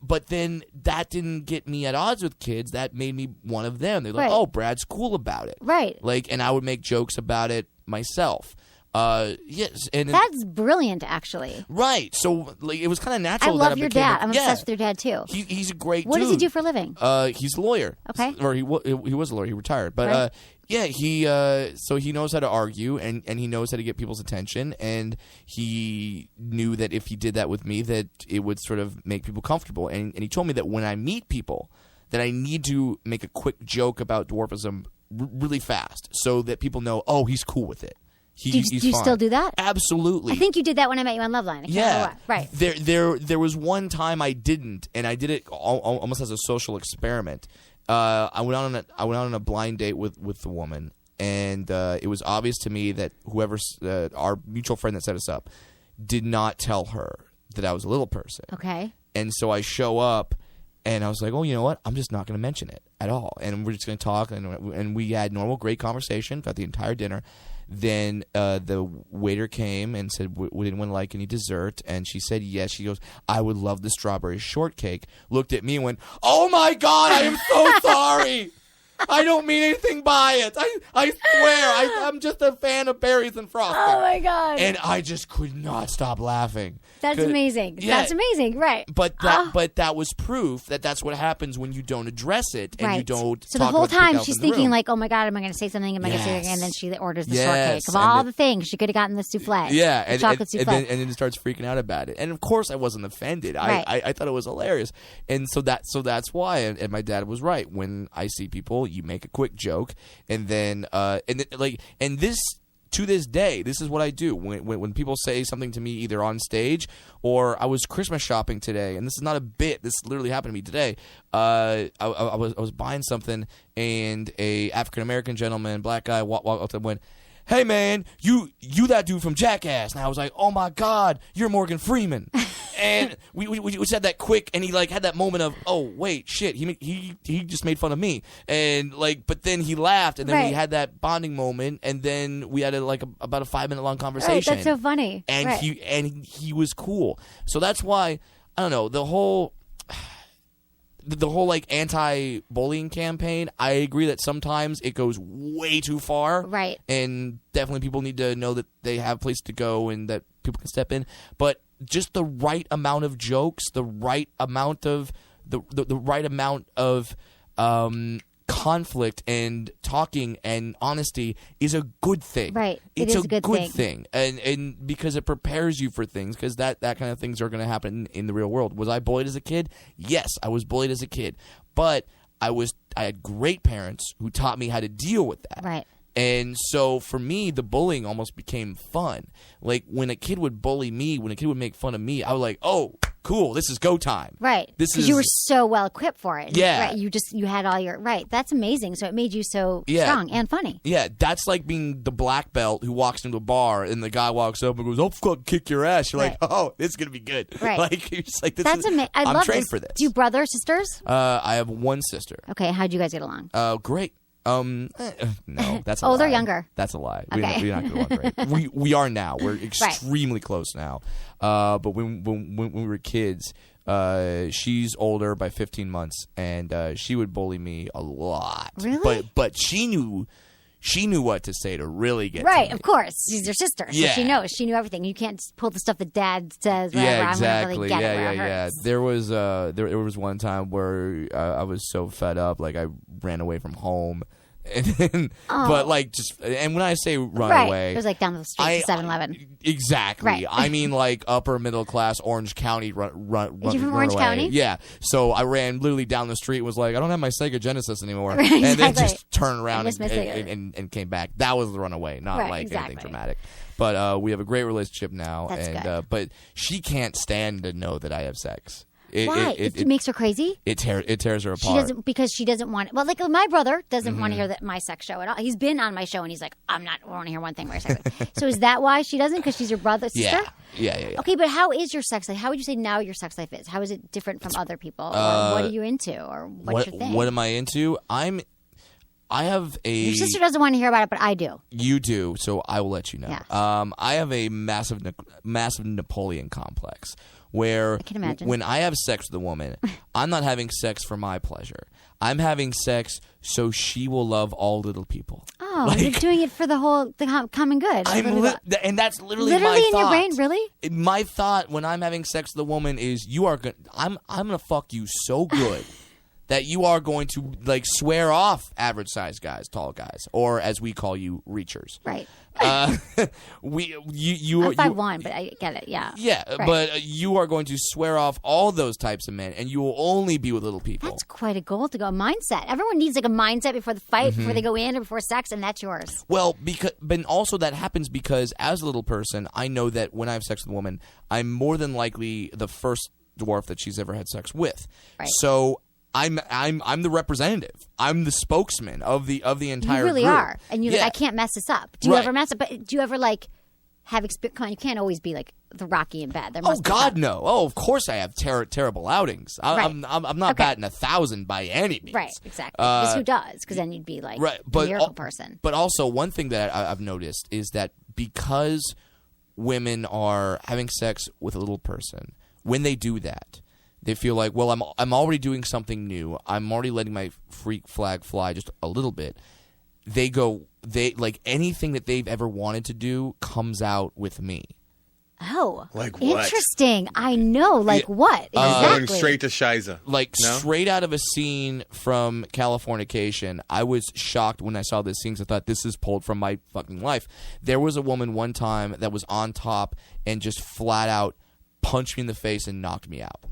[SPEAKER 9] but then that didn't get me at odds with kids. That made me one of them. They're like, "Oh, Brad's cool about it,"
[SPEAKER 1] right?
[SPEAKER 9] Like, and I would make jokes about it myself. Yes, and
[SPEAKER 1] That's brilliant, actually.
[SPEAKER 9] right. So like, it was kind of
[SPEAKER 1] I
[SPEAKER 9] natural.
[SPEAKER 1] love
[SPEAKER 9] that
[SPEAKER 1] your
[SPEAKER 9] became
[SPEAKER 1] dad. I'm obsessed with your dad, too.
[SPEAKER 9] He's a great
[SPEAKER 1] What
[SPEAKER 9] dude.
[SPEAKER 1] does he do for a living?
[SPEAKER 9] He's a lawyer.
[SPEAKER 1] Okay.
[SPEAKER 9] Or he was a lawyer. He retired. But
[SPEAKER 1] Right.
[SPEAKER 9] yeah, so he knows how to argue and he knows how to get people's attention, and he knew that if he did that with me, that it would sort of make people comfortable. And he told me that when I meet people, that I need to make a quick joke about dwarfism really fast, so that people know, oh, he's cool with it.
[SPEAKER 1] Do you
[SPEAKER 9] fine.
[SPEAKER 1] still do that?
[SPEAKER 9] Absolutely.
[SPEAKER 1] I think you did that when I met you on Loveline. I can't remember what. Right.
[SPEAKER 9] There was one time I didn't, and I did it almost as a social experiment. I went out on a blind date with the woman, and it was obvious to me that whoever our mutual friend that set us up did not tell her that I was a little person.
[SPEAKER 1] Okay.
[SPEAKER 9] And so I show up, and I was like, oh, you know what? I'm just not going to mention it at all, and we're just going to talk, and we had normal, great conversation throughout the entire dinner. Then the waiter came and said, would anyone like any dessert? And she said yes. She goes, I would love the strawberry shortcake. Looked at me and went, oh my God, I am so sorry. I don't mean anything by it. I swear, I'm just a fan of berries and frosting.
[SPEAKER 1] Oh my God.
[SPEAKER 9] And I just could not stop laughing.
[SPEAKER 1] That's amazing.
[SPEAKER 9] Yeah.
[SPEAKER 1] That's amazing. Right.
[SPEAKER 9] But that was proof that that's what happens when you don't address it and
[SPEAKER 1] right.
[SPEAKER 9] you don't.
[SPEAKER 1] So
[SPEAKER 9] talk
[SPEAKER 1] the whole
[SPEAKER 9] about the
[SPEAKER 1] time
[SPEAKER 9] elephant
[SPEAKER 1] she's
[SPEAKER 9] in the
[SPEAKER 1] thinking
[SPEAKER 9] room.
[SPEAKER 1] like, oh my God, am I going to say something? Am I going to say something? And then she orders the
[SPEAKER 9] Yes.
[SPEAKER 1] shortcake. Of
[SPEAKER 9] And
[SPEAKER 1] all the things, she could have gotten the souffle.
[SPEAKER 9] Yeah,
[SPEAKER 1] the chocolate souffle.
[SPEAKER 9] and then starts freaking out about it. And of course, I wasn't offended.
[SPEAKER 1] Right.
[SPEAKER 9] I thought it was hilarious, and so that's why. And my dad was right. When I see people, you make a quick joke, and then this. To this day, this is what I do when people say something to me either on stage or I was Christmas shopping today, and this is not a bit. This literally happened to me today. I was buying something, and a African American gentleman, black guy, walked up and went, "Hey man, you that dude from Jackass?" And I was like, "Oh my God, you're Morgan Freeman." And we said that quick, and he like had that moment of, oh wait, shit, he just made fun of me, and like, but then he laughed, and then
[SPEAKER 1] right.
[SPEAKER 9] we had that bonding moment, and then we had about a 5-minute long conversation.
[SPEAKER 1] Right, that's so funny.
[SPEAKER 9] And
[SPEAKER 1] right.
[SPEAKER 9] he was cool. So that's why I don't know the whole like anti-bullying campaign. I agree that sometimes it goes way too far,
[SPEAKER 1] right?
[SPEAKER 9] And definitely people need to know that they have a place to go and that people can step in, but just the right amount of jokes, the right amount of the right amount of conflict and talking and honesty is a good thing.
[SPEAKER 1] Right.
[SPEAKER 9] It's
[SPEAKER 1] it is a good
[SPEAKER 9] thing. And because it prepares you for things, because that kind of things are going to happen in the real world. Was I bullied as a kid? Yes, I was bullied as a kid. But I had great parents who taught me how to deal with that.
[SPEAKER 1] Right.
[SPEAKER 9] And so for me, the bullying almost became fun. Like when a kid would bully me, when a kid would make fun of me, I was like, oh, cool, this is go time.
[SPEAKER 1] Right. Because you were so well equipped for it.
[SPEAKER 9] Yeah.
[SPEAKER 1] Right. You had all your, right. That's amazing. So it made you so strong and funny.
[SPEAKER 9] Yeah. That's like being the black belt who walks into a bar and the guy walks up and goes, "I'll fucking kick your ass." You're like, oh, this is going to be good.
[SPEAKER 1] Right.
[SPEAKER 9] Like, you're just like,
[SPEAKER 1] that's amazing.
[SPEAKER 9] I'm trained for this.
[SPEAKER 1] Do you brothers, sisters?
[SPEAKER 9] I have one sister.
[SPEAKER 1] Okay. How'd you guys get along?
[SPEAKER 9] Great. No, that's a lie.
[SPEAKER 1] Older, younger?
[SPEAKER 9] That's a lie.
[SPEAKER 1] Okay.
[SPEAKER 9] We're not going to get along great. We are now. We're extremely close now. But when we were kids, she's older by 15 months, and she would bully me a lot.
[SPEAKER 1] Really?
[SPEAKER 9] But she knew what to say to really get
[SPEAKER 1] right.
[SPEAKER 9] to me.
[SPEAKER 1] Of course, she's your sister, so
[SPEAKER 9] yeah.
[SPEAKER 1] she knows. She knew everything. You can't pull the stuff that Dad says. Whatever.
[SPEAKER 9] Yeah, exactly.
[SPEAKER 1] I'm gonna really get it where it
[SPEAKER 9] Yeah.
[SPEAKER 1] hurts.
[SPEAKER 9] There was one time where I was so fed up, like I ran away from home. But like and when I say run away,
[SPEAKER 1] it was like down the street to 7-Eleven.
[SPEAKER 9] Exactly.
[SPEAKER 1] Right.
[SPEAKER 9] I mean like upper middle class Orange County run
[SPEAKER 1] you from Orange
[SPEAKER 9] away.
[SPEAKER 1] County?
[SPEAKER 9] Yeah. So I ran literally down the street and was like, I don't have my Sega Genesis anymore.
[SPEAKER 1] Right,
[SPEAKER 9] and then
[SPEAKER 1] exactly.
[SPEAKER 9] just turned around
[SPEAKER 1] miss my Sega.
[SPEAKER 9] and came back. That was the runaway, not
[SPEAKER 1] Right,
[SPEAKER 9] like
[SPEAKER 1] exactly.
[SPEAKER 9] anything dramatic. But we have a great relationship now.
[SPEAKER 1] That's
[SPEAKER 9] and
[SPEAKER 1] good.
[SPEAKER 9] But she can't stand to know that I have sex.
[SPEAKER 1] Why? It makes her crazy?
[SPEAKER 9] It tears her apart.
[SPEAKER 1] Because she doesn't want. Well, like my brother doesn't want to
[SPEAKER 9] Mm-hmm.
[SPEAKER 1] hear my sex show at all. He's been on my show and he's like, I want to hear one thing where sex. So is that why she doesn't? Because she's your brother, sister?
[SPEAKER 9] Yeah.
[SPEAKER 1] Okay, but how is your sex life? How would you say now your sex life is? How is it different from other people? Or what are you into? Or what's your thing?
[SPEAKER 9] What am I into? I have a.
[SPEAKER 1] Your sister doesn't want to hear about it, but I do.
[SPEAKER 9] You do, so I will let you know.
[SPEAKER 1] Yeah.
[SPEAKER 9] I have a massive Napoleon complex where
[SPEAKER 1] I can imagine.
[SPEAKER 9] when I have sex with a woman, I'm not having sex for my pleasure. I'm having sex so she will love all little people.
[SPEAKER 1] Oh, you're doing it for the common good.
[SPEAKER 9] And that's literally my
[SPEAKER 1] in
[SPEAKER 9] thought.
[SPEAKER 1] your brain, really?
[SPEAKER 9] My thought when I'm having sex with a woman is, I'm gonna fuck you so good that you are going to like swear off average sized guys, tall guys, or as we call you, reachers.
[SPEAKER 1] Right.
[SPEAKER 9] I'm
[SPEAKER 1] 5'1", but I get it. Yeah.
[SPEAKER 9] Yeah,
[SPEAKER 1] right.
[SPEAKER 9] But you are going to swear off all those types of men, and you will only be with little people.
[SPEAKER 1] That's quite a goal to go. A mindset. Everyone needs like a mindset before the fight, before they go in, or before sex, and that's yours.
[SPEAKER 9] Well, but also that happens because as a little person, I know that when I have sex with a woman, I'm more than likely the first dwarf that she's ever had sex with.
[SPEAKER 1] Right.
[SPEAKER 9] So I'm the representative. I'm the spokesman of the entire
[SPEAKER 1] You really
[SPEAKER 9] group.
[SPEAKER 1] are, and you're like, I can't mess this up. Do you ever mess up? But do you ever like have experience? Come on, you can't always be like the Rocky in bed. There must be
[SPEAKER 9] God,
[SPEAKER 1] some.
[SPEAKER 9] no! Oh, of course I have terrible outings. I'm not batting 1,000 by any means.
[SPEAKER 1] Right, exactly. Because who does? Because then you'd be like a miracle person.
[SPEAKER 9] But also, one thing that I've noticed is that because women are having sex with a little person, when they do that, they feel like, well, I'm already doing something new. I'm already letting my freak flag fly just a little bit. They like anything that they've ever wanted to do comes out with me.
[SPEAKER 1] Oh,
[SPEAKER 7] like what?
[SPEAKER 1] Interesting. I know, like what exactly?
[SPEAKER 7] Going straight to Shiza.
[SPEAKER 9] Like straight out of a scene from Californication. I was shocked when I saw this scene because I thought this is pulled from my fucking life. There was a woman one time that was on top and just flat out punched me in the face and knocked me out.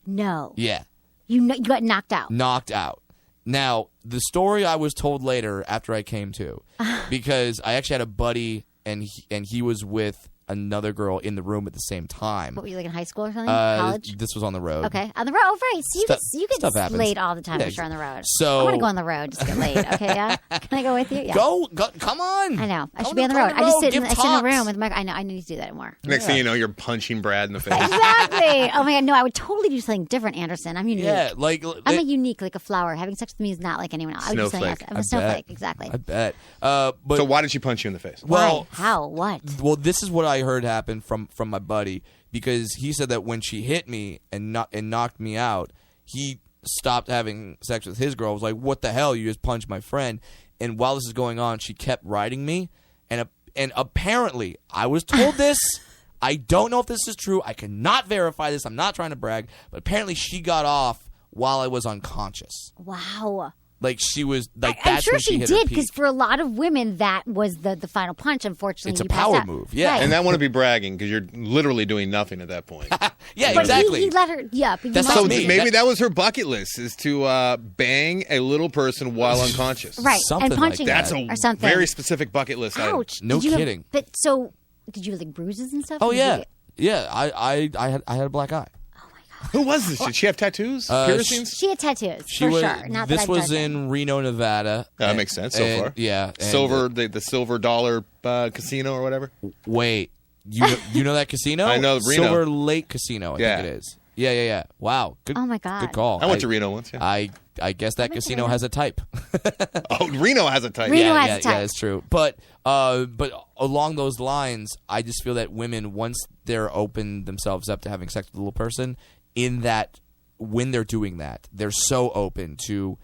[SPEAKER 1] No.
[SPEAKER 9] Yeah.
[SPEAKER 1] You got knocked out.
[SPEAKER 9] Knocked out. Now, the story I was told later after I came to, because I actually had a buddy and he was with another girl in the room at the same time.
[SPEAKER 1] What were you like in high school or something? College?
[SPEAKER 9] This was on the road.
[SPEAKER 1] Okay, on the road. Oh, right. So you get laid all the time if you're on the road.
[SPEAKER 9] So
[SPEAKER 1] I want to go on the road just to get laid. Okay, yeah. Can I go with you? Yeah.
[SPEAKER 9] Go, come on.
[SPEAKER 1] I know. I should be on the road. I just sit in the room with my. I know. I need to do that more.
[SPEAKER 7] Next thing you know, you're punching Brad in the face.
[SPEAKER 1] Exactly. Oh my God. No, I would totally do something different, Anderson. I'm unique.
[SPEAKER 9] Yeah,
[SPEAKER 1] I'm a unique, like a flower. Having sex with me is not like anyone else.
[SPEAKER 7] Snowflake.
[SPEAKER 1] I'm a snowflake. Exactly.
[SPEAKER 9] I bet.
[SPEAKER 7] So why did she punch you in the face?
[SPEAKER 9] Well,
[SPEAKER 1] why? How? What?
[SPEAKER 9] Well, this is what I heard happen from my buddy, because he said that when she hit me and knocked me out, he stopped having sex with his girl. I was like, what the hell? You just punched my friend. And while this is going on, she kept riding me. And apparently, I was told this. I don't know if this is true. I cannot verify this. I'm not trying to brag. But apparently, she got off while I was unconscious.
[SPEAKER 1] Wow.
[SPEAKER 9] Like she was like
[SPEAKER 1] I'm
[SPEAKER 9] that's
[SPEAKER 1] sure
[SPEAKER 9] when she hit her
[SPEAKER 1] did,
[SPEAKER 9] peak.
[SPEAKER 1] because for a lot of women that was the final punch. Unfortunately,
[SPEAKER 9] It's a
[SPEAKER 1] you passed
[SPEAKER 9] power
[SPEAKER 1] out.
[SPEAKER 9] move, yeah.
[SPEAKER 1] Right.
[SPEAKER 7] And I want to be bragging because you're literally doing nothing at that point.
[SPEAKER 9] Yeah,
[SPEAKER 1] but
[SPEAKER 9] exactly.
[SPEAKER 1] He let her. Yeah, but
[SPEAKER 9] That's
[SPEAKER 1] you
[SPEAKER 9] not
[SPEAKER 1] must
[SPEAKER 9] me.
[SPEAKER 1] be-
[SPEAKER 7] Maybe that was her bucket list, is to bang a little person while unconscious.
[SPEAKER 1] Right,
[SPEAKER 9] Something
[SPEAKER 1] and
[SPEAKER 9] like
[SPEAKER 1] punching
[SPEAKER 7] That's
[SPEAKER 1] her
[SPEAKER 7] a
[SPEAKER 1] or something.
[SPEAKER 7] very specific bucket list item.
[SPEAKER 1] Ouch!
[SPEAKER 9] No
[SPEAKER 1] Did you have-
[SPEAKER 9] kidding.
[SPEAKER 1] but so, did you have like bruises and stuff?
[SPEAKER 9] Oh
[SPEAKER 1] Or did
[SPEAKER 9] yeah,
[SPEAKER 1] you get-
[SPEAKER 9] yeah. I had a black eye.
[SPEAKER 7] Who was this? Did she have tattoos? Piercings?
[SPEAKER 1] She had tattoos
[SPEAKER 9] She
[SPEAKER 1] for
[SPEAKER 9] was.
[SPEAKER 1] sure. Not
[SPEAKER 9] This
[SPEAKER 1] that
[SPEAKER 9] was
[SPEAKER 1] I've done
[SPEAKER 9] in Reno, Nevada.
[SPEAKER 7] That makes sense so
[SPEAKER 9] And-
[SPEAKER 7] far.
[SPEAKER 9] Yeah, and,
[SPEAKER 7] Silver, the silver dollar casino or whatever.
[SPEAKER 9] Wait, you know that casino?
[SPEAKER 7] I know Reno.
[SPEAKER 9] Silver Lake Casino. I think it is. Yeah. Wow. Good.
[SPEAKER 1] Oh my God.
[SPEAKER 9] Good call.
[SPEAKER 7] I went to Reno once. Yeah.
[SPEAKER 9] I guess that casino has a type.
[SPEAKER 7] Oh, Reno has a type.
[SPEAKER 1] Reno
[SPEAKER 9] yeah,
[SPEAKER 1] has
[SPEAKER 9] yeah,
[SPEAKER 1] a type.
[SPEAKER 9] yeah, it's true. But along those lines, I just feel that women, once they're open themselves up to having sex with a little person, in that when they're doing that, they're so open to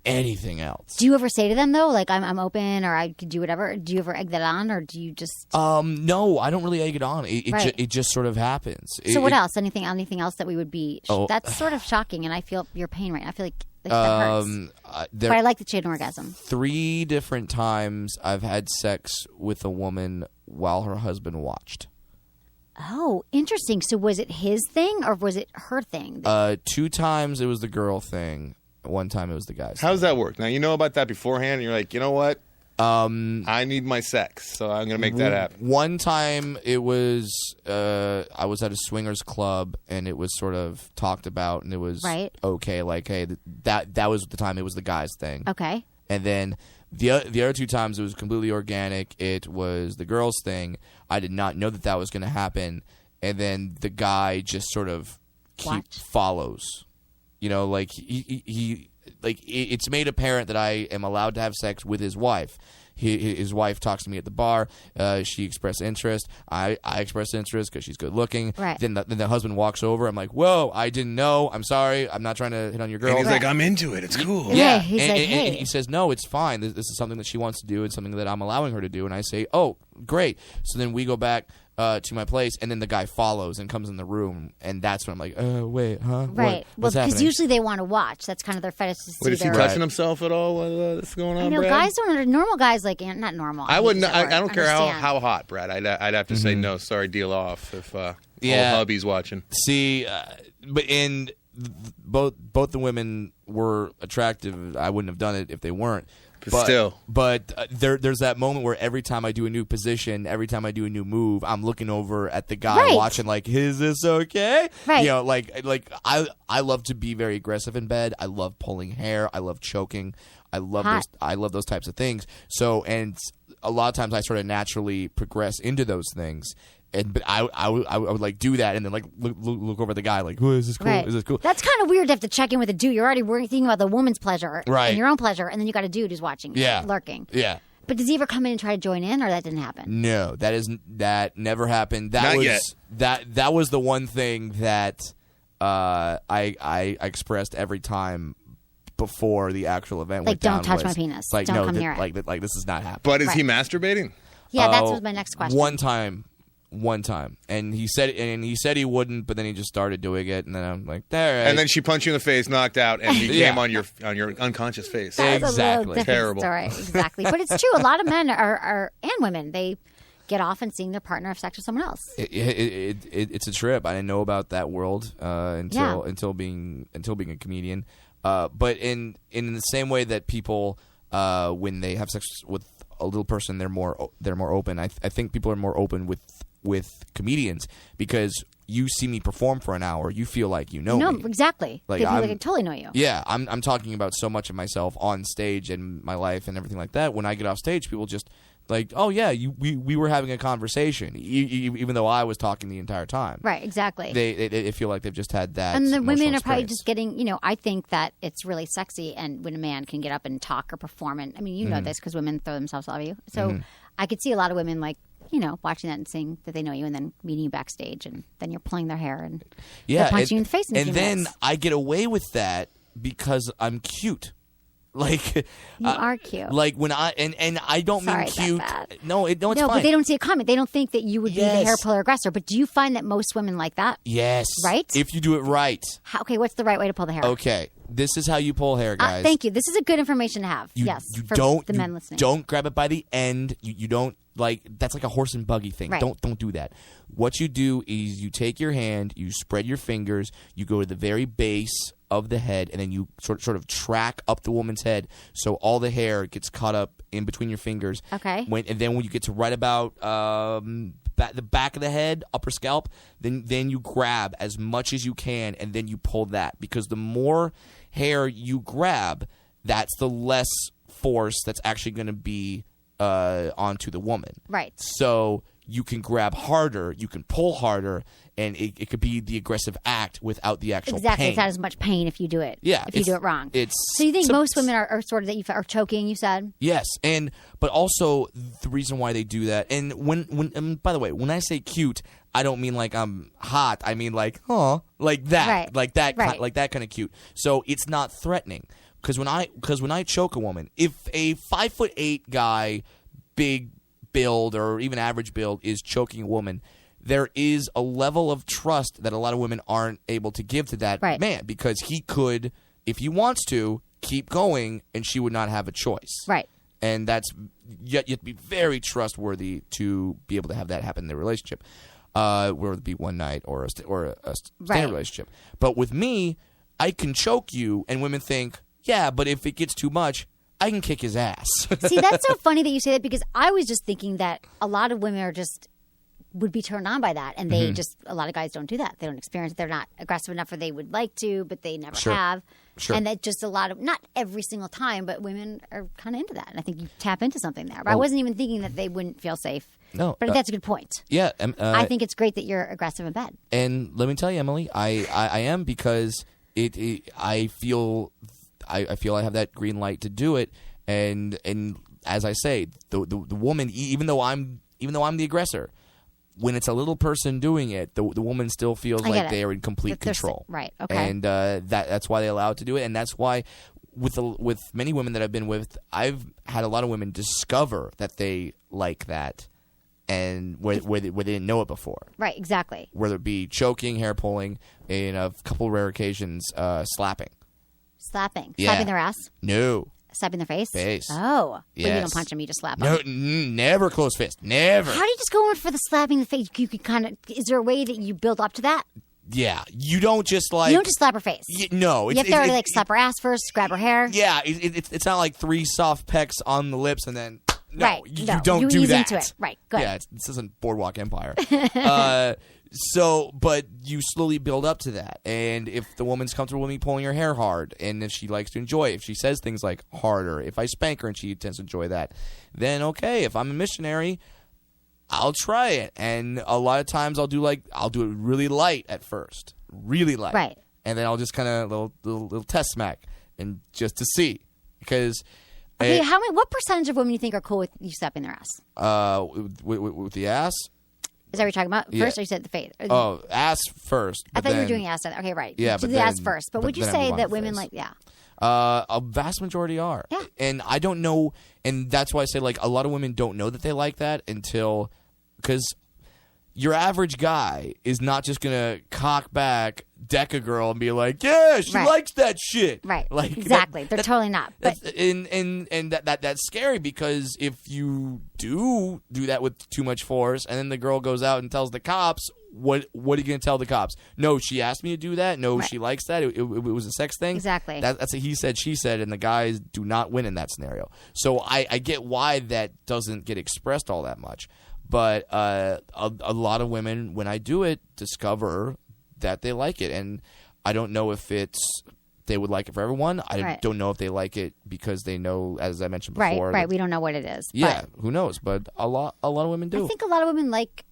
[SPEAKER 9] anything else.
[SPEAKER 1] Do you ever say to them though, like I'm open, or I could do whatever? Do you ever egg that on, or do you just?
[SPEAKER 9] No, I don't really egg it on. It
[SPEAKER 1] Right.
[SPEAKER 9] it just sort of happens.
[SPEAKER 1] So what else? Anything else that we would be? That's sort of shocking, and I feel your pain right now. I feel like that hurts. But I like the chain orgasm.
[SPEAKER 9] 3 different times I've had sex with a woman while her husband watched.
[SPEAKER 1] Oh, interesting. So was it his thing or was it her thing?
[SPEAKER 9] 2 times it was the girl thing. 1 time it was the guy's.
[SPEAKER 7] How does that work? Now, you know about that beforehand, and you're like, you know what? I need my sex, so I'm going to make that happen.
[SPEAKER 9] 1 time it was, I was at a swingers club, and it was sort of talked about, and it was okay, like, hey, that was the time it was the guy's thing.
[SPEAKER 1] Okay.
[SPEAKER 9] And then the other 2 times it was completely organic. It was the girl's thing. I did not know that was going to happen. And then the guy just sort of follows. You know, like he it's made apparent that I am allowed to have sex with his wife. His wife talks to me at the bar. She expressed interest. I expressed interest because she's good looking.
[SPEAKER 1] Right.
[SPEAKER 9] Then the husband walks over. I'm like, whoa, I didn't know. I'm sorry. I'm not trying to hit on your girl.
[SPEAKER 7] And he's like, I'm into it. It's cool.
[SPEAKER 9] Yeah.
[SPEAKER 1] He's
[SPEAKER 9] and,
[SPEAKER 1] like,
[SPEAKER 9] and-
[SPEAKER 1] hey.
[SPEAKER 9] and he says, no, it's fine. This is something that she wants to do. It's something that I'm allowing her to do. And I say, oh, great. So then we go back to my place, and then the guy follows and comes in the room, and that's when I'm like, wait, huh?
[SPEAKER 1] Right.
[SPEAKER 9] What's
[SPEAKER 1] Well, because
[SPEAKER 9] happening?
[SPEAKER 1] usually they want to watch. That's kind of their fetish to see
[SPEAKER 7] Wait, is he
[SPEAKER 1] their...
[SPEAKER 7] touching himself at all while this is going on,
[SPEAKER 1] I know
[SPEAKER 7] Brad?
[SPEAKER 1] guys don't. Normal guys like not normal.
[SPEAKER 7] I wouldn't.
[SPEAKER 1] hate that word.
[SPEAKER 7] I don't care
[SPEAKER 1] Understand.
[SPEAKER 7] how hot, Brad. I'd have to say no. Sorry, deal off if
[SPEAKER 9] Yeah.
[SPEAKER 7] old hubby's watching.
[SPEAKER 9] See, but both the women were attractive. I wouldn't have done it if they weren't.
[SPEAKER 7] But still.
[SPEAKER 9] But there's that moment where every time I do a new position, every time I do a new move, I'm looking over at the guy
[SPEAKER 1] Right.
[SPEAKER 9] watching like, is this okay?
[SPEAKER 1] Right.
[SPEAKER 9] You know, like I love to be very aggressive in bed. I love pulling hair. I love choking. I love
[SPEAKER 1] Hot.
[SPEAKER 9] those types of things. So, and a lot of times I sort of naturally progress into those things. But I would like do that and then like look over at the guy like, oh, is this cool?
[SPEAKER 1] Right.
[SPEAKER 9] Is this cool?
[SPEAKER 1] That's kind of weird to have to check in with a dude. You're already thinking about the woman's pleasure
[SPEAKER 9] Right.
[SPEAKER 1] and your own pleasure, and then you got a dude who's watching,
[SPEAKER 9] Yeah.
[SPEAKER 1] lurking.
[SPEAKER 9] Yeah.
[SPEAKER 1] But does he ever come in and try to join in, or that didn't happen?
[SPEAKER 9] No, that never happened. That
[SPEAKER 7] Not
[SPEAKER 9] was
[SPEAKER 7] yet.
[SPEAKER 9] that was the one thing that I expressed every time before the actual event.
[SPEAKER 1] Like,
[SPEAKER 9] went down
[SPEAKER 1] don't touch
[SPEAKER 9] was,
[SPEAKER 1] my penis.
[SPEAKER 9] Like,
[SPEAKER 1] Don't
[SPEAKER 9] no,
[SPEAKER 1] come near it.
[SPEAKER 9] Like this is not happening.
[SPEAKER 7] But is
[SPEAKER 1] Right.
[SPEAKER 7] he masturbating?
[SPEAKER 1] Yeah, that
[SPEAKER 9] Oh,
[SPEAKER 1] was my next question.
[SPEAKER 9] One time, and he said he wouldn't, but then he just started doing it, and then I'm like, there.
[SPEAKER 7] And then she punched you in the face, knocked out, and he
[SPEAKER 9] Yeah.
[SPEAKER 7] came on your unconscious face.
[SPEAKER 1] That's a little
[SPEAKER 9] Exactly.
[SPEAKER 1] different
[SPEAKER 7] Terrible.
[SPEAKER 1] story. Exactly. But it's true. A lot of men are and women, they get off and seeing their partner have sex with someone else.
[SPEAKER 9] It's a trip. I didn't know about that world until being a comedian. But in the same way that people when they have sex with a little person, they're more open. I think people are more open with comedians because you see me perform for an hour, you feel like you know
[SPEAKER 1] No,
[SPEAKER 9] me.
[SPEAKER 1] exactly.
[SPEAKER 9] Like,
[SPEAKER 1] They feel like
[SPEAKER 9] I'm-
[SPEAKER 1] I totally know you.
[SPEAKER 9] Yeah, I'm talking about so much of myself on stage and my life and everything like that. When I get off stage, people just like, oh yeah, we were having a conversation, even though I was talking the entire time.
[SPEAKER 1] Right, exactly.
[SPEAKER 9] They feel like they've just had that.
[SPEAKER 1] And the women
[SPEAKER 9] emotional
[SPEAKER 1] are probably
[SPEAKER 9] experience.
[SPEAKER 1] just getting, I think that it's really sexy and when a man can get up and talk or perform. And I mean, you
[SPEAKER 9] Mm-hmm.
[SPEAKER 1] know this because women throw themselves off you. So I could see a lot of women like, watching that and seeing that they know you and then meeting you backstage and then you're pulling their hair and they're punching you in the face in a
[SPEAKER 9] and
[SPEAKER 1] few
[SPEAKER 9] then
[SPEAKER 1] minutes.
[SPEAKER 9] I get away with that because I'm cute. Like
[SPEAKER 1] You are cute.
[SPEAKER 9] Like when I I don't
[SPEAKER 1] Sorry
[SPEAKER 9] mean
[SPEAKER 1] about
[SPEAKER 9] cute.
[SPEAKER 1] that.
[SPEAKER 9] No, it's
[SPEAKER 1] no,
[SPEAKER 9] fine.
[SPEAKER 1] but they don't see it coming. They don't think that you would be the
[SPEAKER 9] Yes.
[SPEAKER 1] hair puller aggressor. But do you find that most women like that?
[SPEAKER 9] Yes.
[SPEAKER 1] Right?
[SPEAKER 9] If you do it right.
[SPEAKER 1] Okay, what's the right way to pull the hair?
[SPEAKER 9] Okay. This is how you pull hair, guys.
[SPEAKER 1] Thank you. This is a good information to have. Yes,
[SPEAKER 9] You
[SPEAKER 1] for
[SPEAKER 9] don't
[SPEAKER 1] the men listening.
[SPEAKER 9] Don't grab it by the end. You don't that's like a horse and buggy thing.
[SPEAKER 1] Right.
[SPEAKER 9] Don't do that. What you do is you take your hand, you spread your fingers, you go to the very base of the head, and then you sort of track up the woman's head so all the hair gets caught up in between your fingers.
[SPEAKER 1] Okay.
[SPEAKER 9] And then when you get to right about the back of the head, upper scalp, then you grab as much as you can, and then you pull that, because the more hair you grab, that's the less force that's actually going to be onto the woman.
[SPEAKER 1] Right.
[SPEAKER 9] So you can grab harder, you can pull harder, and it could be the aggressive act without the actual
[SPEAKER 1] Exactly.
[SPEAKER 9] pain.
[SPEAKER 1] It's not as much pain if you do it.
[SPEAKER 9] Yeah,
[SPEAKER 1] If you do it wrong. So you think most women are sort of that are choking, you said?
[SPEAKER 9] Yes, but also the reason why they do that, and when by the way, when I say cute, I don't mean like I'm hot. I mean like, like that,
[SPEAKER 1] Right.
[SPEAKER 9] like that,
[SPEAKER 1] Right.
[SPEAKER 9] like that kind of cute. So it's not threatening, because when I choke a woman, if a 5'8" guy, big build or even average build, is choking a woman, there is a level of trust that a lot of women aren't able to give to that
[SPEAKER 1] Right.
[SPEAKER 9] man, because he could, if he wants to, keep going, and she would not have a choice.
[SPEAKER 1] Right.
[SPEAKER 9] And that's you have to be very trustworthy to be able to have that happen in their relationship, whether it be one night or a standard
[SPEAKER 1] Right.
[SPEAKER 9] relationship. But with me, I can choke you, and women think, yeah, but if it gets too much, I can kick his ass.
[SPEAKER 1] See, that's so funny that you say that, because I was just thinking that a lot of women would be turned on by that, and they a lot of guys don't do that. They don't experience it. They're not aggressive enough, or they would like to, but they never
[SPEAKER 9] Sure.
[SPEAKER 1] have.
[SPEAKER 9] Sure.
[SPEAKER 1] And that just a lot of, not every single time, but women are kind of into that. And I think you tap into something there. But I wasn't even thinking that they wouldn't feel safe.
[SPEAKER 9] No,
[SPEAKER 1] But that's a good point.
[SPEAKER 9] Yeah,
[SPEAKER 1] I think it's great that you're aggressive in bed.
[SPEAKER 9] and let me tell you, Emily, I am, because I feel I feel I have that green light to do it. And as I say, the woman, even though I'm the aggressor, when it's a little person doing it, the woman still feels like they are in complete control.
[SPEAKER 1] Right. Okay.
[SPEAKER 9] And that's why they allow it to do it, and that's why with many women that I've been with, I've had a lot of women discover that they like that, and where they didn't know it before.
[SPEAKER 1] Right. Exactly.
[SPEAKER 9] Whether it be choking, hair pulling, in a couple rare occasions, slapping.
[SPEAKER 1] Slapping.
[SPEAKER 9] Yeah.
[SPEAKER 1] Slapping their ass.
[SPEAKER 9] No.
[SPEAKER 1] Slapping their face?
[SPEAKER 9] Face.
[SPEAKER 1] Oh.
[SPEAKER 9] Yes.
[SPEAKER 1] But you don't punch them, you just slap them.
[SPEAKER 9] No, never close fist. Never.
[SPEAKER 1] How do you just go in for the slapping the face? You could kind of, is there a way that you build up to that?
[SPEAKER 9] Yeah. You don't just like...
[SPEAKER 1] You don't just slap her face.
[SPEAKER 9] No.
[SPEAKER 1] You have to like slap her ass first, grab her hair.
[SPEAKER 9] Yeah. It's not like 3 soft pecks on the lips and then... No,
[SPEAKER 1] right.
[SPEAKER 9] you
[SPEAKER 1] No,
[SPEAKER 9] don't
[SPEAKER 1] you
[SPEAKER 9] do
[SPEAKER 1] ease
[SPEAKER 9] that.
[SPEAKER 1] into it. Right. Good.
[SPEAKER 9] Yeah, this isn't Boardwalk Empire. But you slowly build up to that. And if the woman's comfortable with me pulling her hair hard, and if she likes to enjoy it, if she says things like harder, if I spank her and she tends to enjoy that, then okay, if I'm a missionary, I'll try it. And a lot of times I'll do it really light at first. Really light.
[SPEAKER 1] Right.
[SPEAKER 9] And then I'll just kind of little test smack and just to see. Because...
[SPEAKER 1] Okay, what percentage of women you think are cool with you slapping their ass?
[SPEAKER 9] With the ass?
[SPEAKER 1] Is that what you're talking about?
[SPEAKER 9] Yeah.
[SPEAKER 1] First, or you said the face?
[SPEAKER 9] Oh, ass first.
[SPEAKER 1] I thought you were doing ass. Okay, right.
[SPEAKER 9] Yeah,
[SPEAKER 1] do
[SPEAKER 9] but
[SPEAKER 1] the ass
[SPEAKER 9] then-
[SPEAKER 1] first. But
[SPEAKER 9] but
[SPEAKER 1] would you
[SPEAKER 9] then I
[SPEAKER 1] say
[SPEAKER 9] move on
[SPEAKER 1] that
[SPEAKER 9] to
[SPEAKER 1] women
[SPEAKER 9] face.
[SPEAKER 1] like, yeah.
[SPEAKER 9] A vast majority are.
[SPEAKER 1] Yeah.
[SPEAKER 9] And I don't know, and that's why I say, like, a lot of women don't know that they like that until, because your average guy is not just going to cock back, deck a girl and be like, yeah, she
[SPEAKER 1] Right.
[SPEAKER 9] likes that shit.
[SPEAKER 1] Right.
[SPEAKER 9] Like,
[SPEAKER 1] Exactly. They're totally not. But
[SPEAKER 9] that's scary, because if you do that with too much force, and then the girl goes out and tells the cops, what are you going to tell the cops? No, she asked me to do that. No,
[SPEAKER 1] Right.
[SPEAKER 9] she likes that. It was a sex thing.
[SPEAKER 1] Exactly.
[SPEAKER 9] That's a he said, she said, and the guys do not win in that scenario. So I get why that doesn't get expressed all that much. But a lot of women, when I do it, discover that they like it. And I don't know if they would like it for everyone. I
[SPEAKER 1] Right.
[SPEAKER 9] don't know if they like it because they know, as I mentioned before.
[SPEAKER 1] right. We don't know what it is.
[SPEAKER 9] Yeah, who knows? But a lot of women do.
[SPEAKER 1] I think a lot of women like,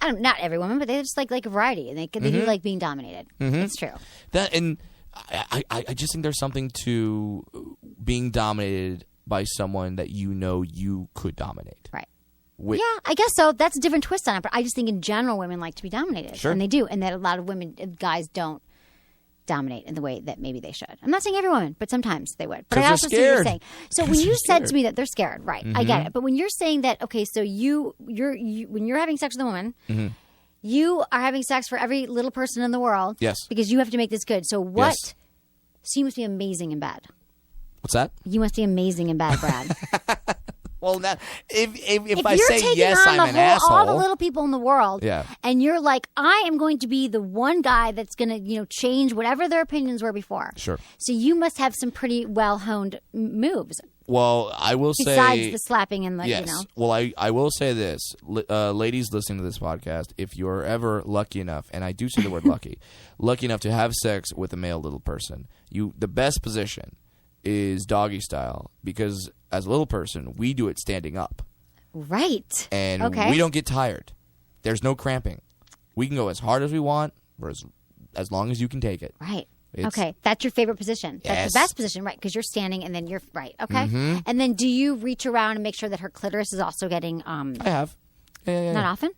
[SPEAKER 1] not every woman, but they just like a variety. And they do like being dominated. It's true.
[SPEAKER 9] That, and I just think there's something to being dominated by someone that you know you could dominate.
[SPEAKER 1] Right.
[SPEAKER 9] Yeah,
[SPEAKER 1] I guess so. That's a different twist on it. But I just think in general, women like to be dominated.
[SPEAKER 9] Sure.
[SPEAKER 1] And they do. And that a lot of guys don't dominate in the way that maybe they should. I'm not saying every woman, but sometimes they would. But
[SPEAKER 9] 'Cause
[SPEAKER 1] I also
[SPEAKER 9] they're
[SPEAKER 1] see what you're
[SPEAKER 9] scared.
[SPEAKER 1] saying. So when
[SPEAKER 9] 'Cause
[SPEAKER 1] you
[SPEAKER 9] they're
[SPEAKER 1] said
[SPEAKER 9] scared.
[SPEAKER 1] to me that they're scared, right, I get it. But when you're saying that, okay, so you when you're having sex with a woman, you are having sex for every little person in the world.
[SPEAKER 9] Yes.
[SPEAKER 1] Because you have to make this good. So what?
[SPEAKER 9] Yes.
[SPEAKER 1] So you must be amazing in bed.
[SPEAKER 9] What's that?
[SPEAKER 1] You must be amazing in bed, Brad.
[SPEAKER 9] Well, now, if I
[SPEAKER 1] you're
[SPEAKER 9] say
[SPEAKER 1] taking
[SPEAKER 9] yes,
[SPEAKER 1] on
[SPEAKER 9] I'm an
[SPEAKER 1] all
[SPEAKER 9] asshole.
[SPEAKER 1] the little people in the world,
[SPEAKER 9] Yeah.
[SPEAKER 1] and you're like, I am going to be the one guy that's going to, change whatever their opinions were before.
[SPEAKER 9] Sure.
[SPEAKER 1] So you must have some pretty well-honed moves
[SPEAKER 9] Well, I will
[SPEAKER 1] besides
[SPEAKER 9] say
[SPEAKER 1] the slapping and the,
[SPEAKER 9] yes. Well, I will say this, ladies listening to this podcast, if you're ever lucky enough, and I do say the word lucky enough to have sex with a male little person, the best position is doggy style, because as a little person, we do it standing up.
[SPEAKER 1] Right.
[SPEAKER 9] And
[SPEAKER 1] okay.
[SPEAKER 9] we don't get tired. There's no cramping. We can go as hard as we want, or as long as you can take it.
[SPEAKER 1] Right.
[SPEAKER 9] It's-
[SPEAKER 1] Okay. That's your favorite position. That's
[SPEAKER 9] Yes.
[SPEAKER 1] the best position, right? Because you're standing and then you're right. Okay. And then do you reach around and make sure that her clitoris is also getting
[SPEAKER 9] I have. Yeah.
[SPEAKER 1] not often?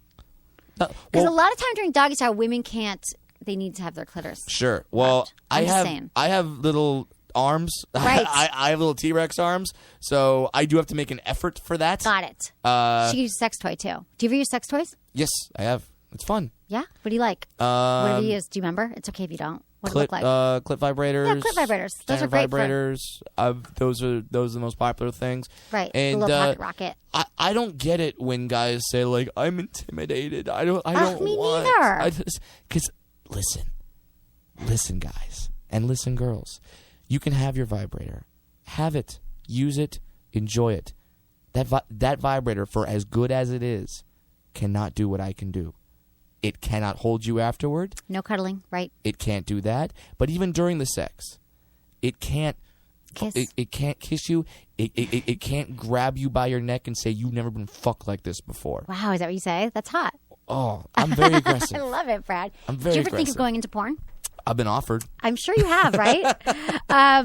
[SPEAKER 9] Well,
[SPEAKER 1] Because a lot of time during doggy style, women can't. They need to have their clitoris.
[SPEAKER 9] Sure. Well,
[SPEAKER 1] I'm just saying.
[SPEAKER 9] I have little arms.
[SPEAKER 1] Right.
[SPEAKER 9] I have little T-Rex arms, so I do have to make an effort for that.
[SPEAKER 1] Got it. She can use a sex toy too. Do you ever use sex toys?
[SPEAKER 9] Yes, I have. It's fun.
[SPEAKER 1] Yeah. What do you like? What do you use? Do you remember? It's okay if you don't. What do it look like?
[SPEAKER 9] Clit vibrators.
[SPEAKER 1] Yeah, clit vibrators. Those are
[SPEAKER 9] standard
[SPEAKER 1] great for-
[SPEAKER 9] vibrators. Those are the most popular things.
[SPEAKER 1] Right.
[SPEAKER 9] And
[SPEAKER 1] the little pocket rocket.
[SPEAKER 9] I don't get it when guys say like I'm intimidated. I don't
[SPEAKER 1] me
[SPEAKER 9] want.
[SPEAKER 1] neither.
[SPEAKER 9] Because listen, guys, and listen, girls. You can have your vibrator. Have it. Use it. Enjoy it. That vibrator, for as good as it is, cannot do what I can do. It cannot hold you afterward.
[SPEAKER 1] No cuddling, right?
[SPEAKER 9] It can't do that. But even during the sex, it can't
[SPEAKER 1] Kiss.
[SPEAKER 9] It can't kiss you. It can't grab you by your neck and say you've never been fucked like this before.
[SPEAKER 1] Wow, is that what you say? That's hot.
[SPEAKER 9] Oh, I'm very aggressive.
[SPEAKER 1] I love it, Brad.
[SPEAKER 9] I'm
[SPEAKER 1] Did
[SPEAKER 9] very
[SPEAKER 1] you ever think
[SPEAKER 9] aggressive.
[SPEAKER 1] of going into porn?
[SPEAKER 9] I've been offered.
[SPEAKER 1] I'm sure you have, right? But I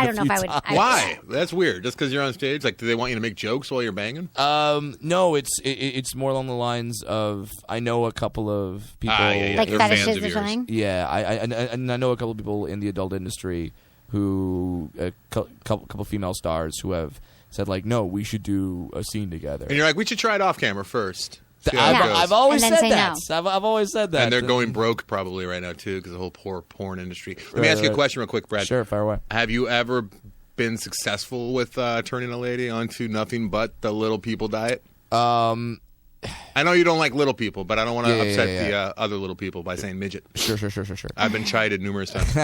[SPEAKER 1] don't know if I would.
[SPEAKER 7] Why? That's weird. Just because you're on stage? Like, do they want you to make jokes while you're banging?
[SPEAKER 9] No, it's more along the lines of I know a couple of people.
[SPEAKER 1] Like
[SPEAKER 7] They're
[SPEAKER 1] fetishes
[SPEAKER 7] fans of
[SPEAKER 1] or
[SPEAKER 7] yours.
[SPEAKER 1] something?
[SPEAKER 9] Yeah, I know a couple of people in the adult industry who, a couple female stars who have said, like, no, we should do a scene together.
[SPEAKER 7] And you're like, we should try it off camera first. See how it goes.
[SPEAKER 9] I've always
[SPEAKER 1] And then
[SPEAKER 9] said
[SPEAKER 1] say
[SPEAKER 9] that.
[SPEAKER 1] no.
[SPEAKER 9] I've always said that.
[SPEAKER 7] And they're going broke probably right now, too, because the whole poor porn industry. Let me ask you a question real quick, Brad.
[SPEAKER 9] Sure, fire away.
[SPEAKER 7] Have you ever been successful with turning a lady onto nothing but the little people diet? I know you don't like little people, but I don't want to upset the other little people by saying midget.
[SPEAKER 9] Sure.
[SPEAKER 7] I've been chided numerous times.